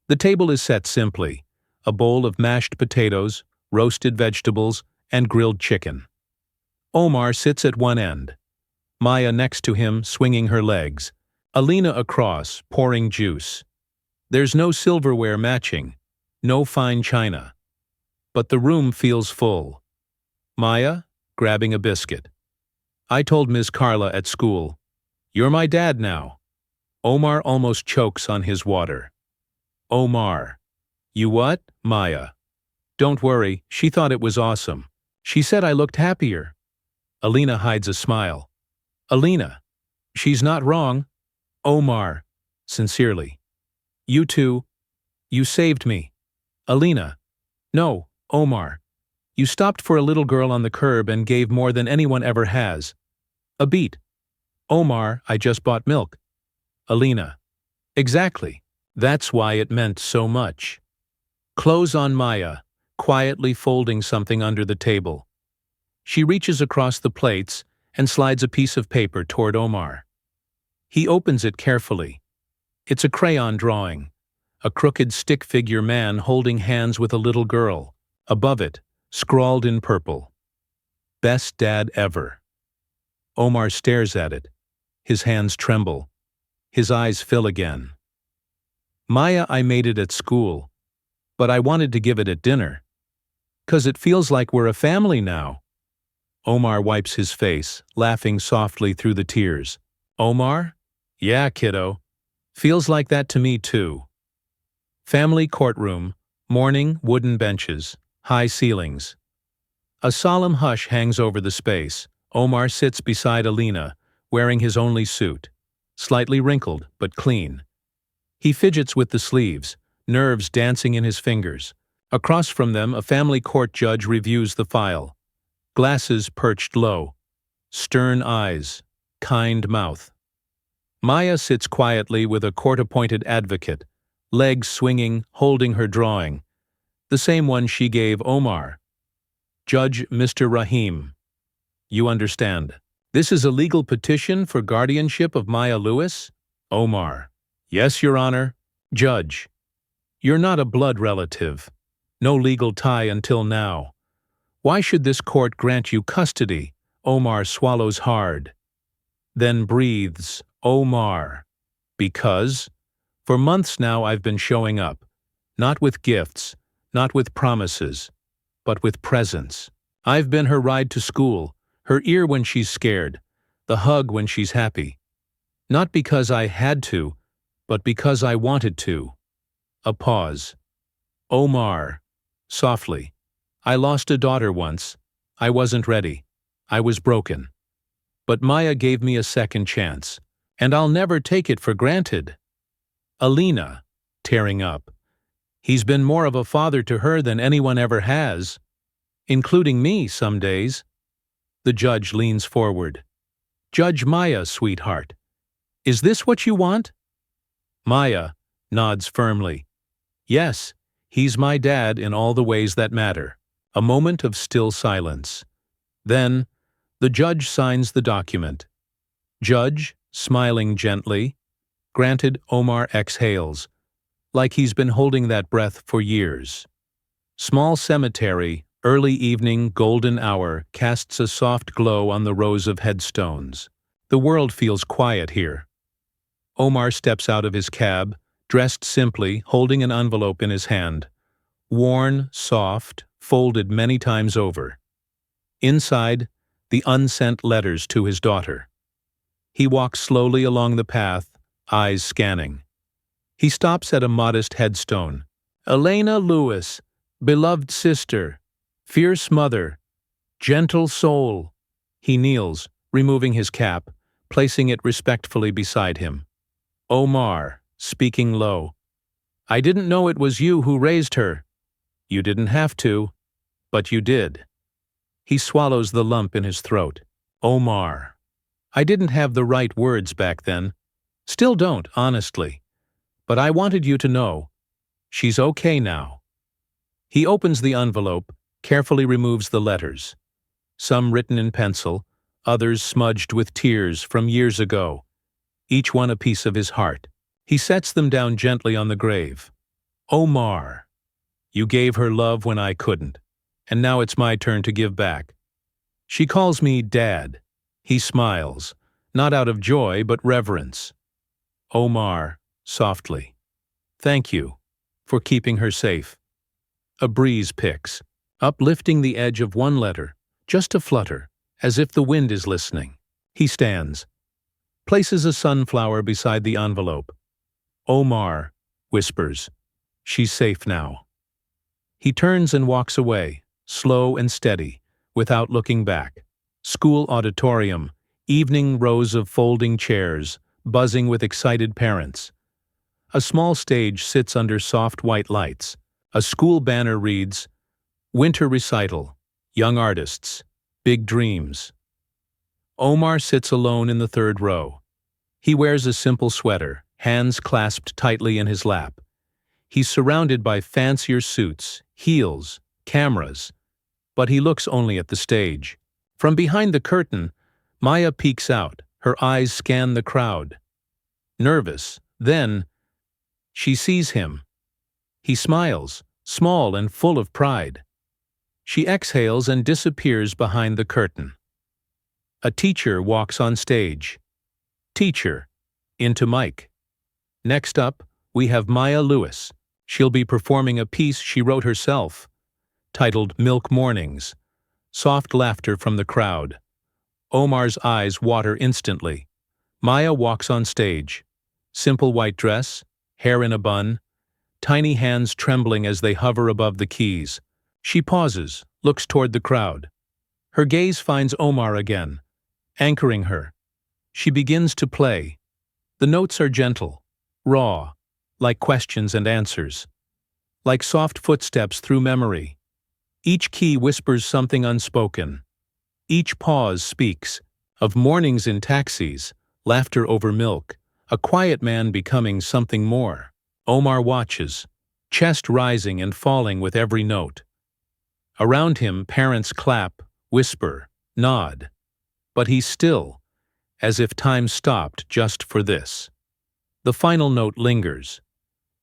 The table is set simply, a bowl of mashed potatoes, roasted vegetables, and grilled chicken. Omar sits at one end, Maya next to him swinging her legs, Alina across pouring juice. There's no silverware matching, no fine china. But the room feels full. Maya, grabbing a biscuit. I told Ms. Carla at school, You're my dad now. Omar almost chokes on his water. Omar. You what, Maya? Don't worry, she thought it was awesome. She said I looked happier. Alina hides a smile. Alina. She's not wrong. Omar. Sincerely. You too. You saved me. Alina. No, Omar. You stopped for a little girl on the curb and gave more than anyone ever has. A beat. Omar, I just bought milk. Alina. Exactly. That's why it meant so much. Close on Maya, quietly folding something under the table. She reaches across the plates and slides a piece of paper toward Omar. He opens it carefully. It's a crayon drawing. A crooked stick figure man holding hands with a little girl. Above it, scrawled in purple. Best dad ever. Omar stares at it. His hands tremble. His eyes fill again. Maya, I made it at school, but I wanted to give it at dinner. 'Cause it feels like we're a family now. Omar wipes his face, laughing softly through the tears. Omar? Yeah, kiddo. Feels like that to me too. Family courtroom, morning wooden benches, high ceilings. A solemn hush hangs over the space. Omar sits beside Alina, wearing his only suit, slightly wrinkled but clean. He fidgets with the sleeves, nerves dancing in his fingers. Across from them, a family court judge reviews the file. Glasses perched low. Stern eyes. Kind mouth. Maya sits quietly with a court-appointed advocate, legs swinging, holding her drawing. The same one she gave Omar. Judge Mr. Rahim. You understand. This is a legal petition for guardianship of Maya Lewis? Omar. Yes, Your Honor. Judge. You're not a blood relative. No legal tie until now. Why should this court grant you custody? Omar swallows hard. Then breathes. Omar. Because? For months now I've been showing up. Not with gifts, not with promises, but with presence. I've been her ride to school, her ear when she's scared, the hug when she's happy. Not because I had to, but because I wanted to. A pause. Omar. Softly. I lost a daughter once. I wasn't ready. I was broken. But Maya gave me a second chance, and I'll never take it for granted. Alina. Tearing up. He's been more of a father to her than anyone ever has, including me some days. The judge leans forward. Judge Maya, sweetheart. Is this what you want? Maya nods firmly. Yes, he's my dad in all the ways that matter. A moment of still silence. Then, the judge signs the document. Judge, smiling gently. Granted, Omar exhales, like he's been holding that breath for years. Small cemetery, early evening, golden hour, casts a soft glow on the rows of headstones. The world feels quiet here. Omar steps out of his cab, dressed simply, holding an envelope in his hand. Worn, soft, folded many times over. Inside, the unsent letters to his daughter. He walks slowly along the path, eyes scanning. He stops at a modest headstone. Elena Lewis, beloved sister, fierce mother, gentle soul. He kneels, removing his cap, placing it respectfully beside him. Omar, speaking low. I didn't know it was you who raised her. You didn't have to, but you did. He swallows the lump in his throat. Omar. I didn't have the right words back then. Still don't, honestly. But I wanted you to know. She's okay now. He opens the envelope, carefully removes the letters. Some written in pencil, others smudged with tears from years ago. Each one a piece of his heart. He sets them down gently on the grave. Omar. You gave her love when I couldn't, and now it's my turn to give back. She calls me Dad. He smiles, not out of joy but reverence. Omar, softly. Thank you for keeping her safe. A breeze picks, uplifting the edge of one letter, just a flutter, as if the wind is listening. He stands. places a sunflower beside the envelope. Omar whispers, "She's safe now." He turns and walks away, slow and steady, without looking back. School auditorium, evening rows of folding chairs, buzzing with excited parents. A small stage sits under soft white lights. A school banner reads, "Winter Recital, Young Artists, Big Dreams." Omar sits alone in the third row. He wears a simple sweater, hands clasped tightly in his lap. He's surrounded by fancier suits, heels, cameras, but he looks only at the stage. From behind the curtain, Maya peeks out, her eyes scan the crowd. Nervous, then she sees him. He smiles, small and full of pride. She exhales and disappears behind the curtain. A teacher walks on stage. Teacher, into mic. Next up, we have Maya Lewis. She'll be performing a piece she wrote herself, titled Milk Mornings. Soft laughter from the crowd. Omar's eyes water instantly. Maya walks on stage. Simple white dress, hair in a bun, tiny hands trembling as they hover above the keys. She pauses, looks toward the crowd. Her gaze finds Omar again, anchoring her. She begins to play. The notes are gentle, raw, like questions and answers, like soft footsteps through memory. Each key whispers something unspoken. Each pause speaks of mornings in taxis, laughter over milk, a quiet man becoming something more. Omar watches, chest rising and falling with every note. Around him, parents clap, whisper, nod. But he's still, as if time stopped just for this. The final note lingers.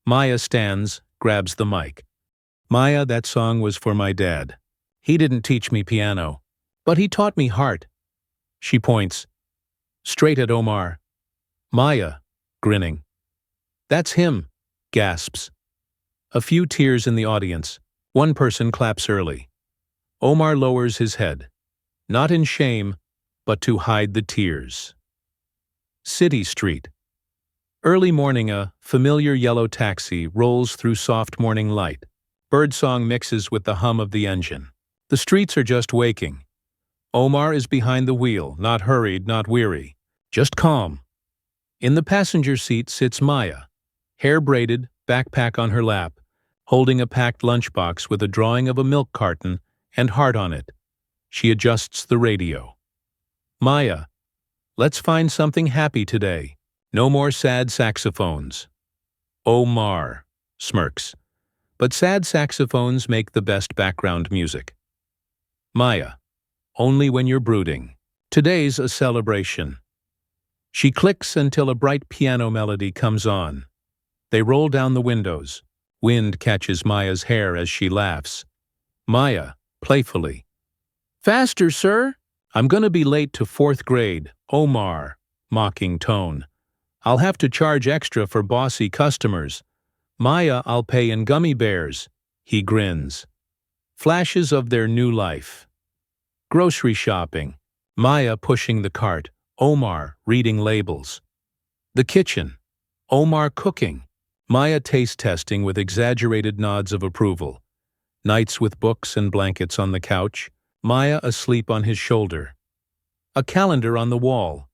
Maya stands, grabs the mic. "Maya, that song was for my dad. He didn't teach me piano, but he taught me heart." She points, straight at Omar. Maya, grinning. "That's him," gasps. A few tears in the audience. One person claps early. Omar lowers his head, not in shame, but to hide the tears. City Street. Early morning, a familiar yellow taxi rolls through soft morning light. Birdsong mixes with the hum of the engine. The streets are just waking. Omar is behind the wheel, not hurried, not weary, just calm. In the passenger seat sits Maya, hair braided, backpack on her lap, holding a packed lunchbox with a drawing of a milk carton and heart on it. She adjusts the radio. "Maya, let's find something happy today. No more sad saxophones." Omar smirks. But sad saxophones make the best background music. Maya, only when you're brooding. Today's a celebration. She clicks until a bright piano melody comes on. They roll down the windows. Wind catches Maya's hair as she laughs. Maya, playfully. "Faster, sir! I'm gonna be late to 4th grade." Omar, mocking tone. "I'll have to charge extra for bossy customers." Maya, "I'll pay in gummy bears." He grins. Flashes of their new life. Grocery shopping. Maya pushing the cart. Omar reading labels. The kitchen. Omar cooking. Maya taste testing with exaggerated nods of approval. Nights with books and blankets on the couch. Maya asleep on his shoulder. A calendar on the wall.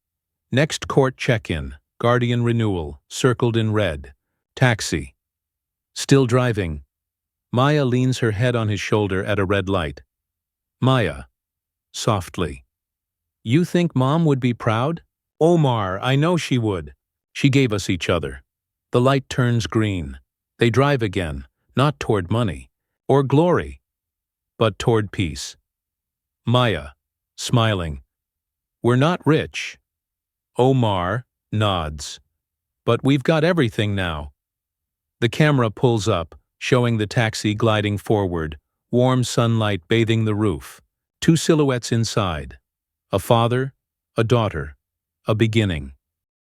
Next court check-in. Guardian renewal, circled in red. Taxi. Still driving. Maya leans her head on his shoulder at a red light. Maya, softly. "You think Mom would be proud?" Omar, "I know she would. She gave us each other." The light turns green. They drive again, not toward money or glory, but toward peace. Maya, smiling. "We're not rich." Omar nods. "But we've got everything now." The camera pulls up, showing the taxi gliding forward, warm sunlight bathing the roof. Two silhouettes inside. A father, a daughter, a beginning.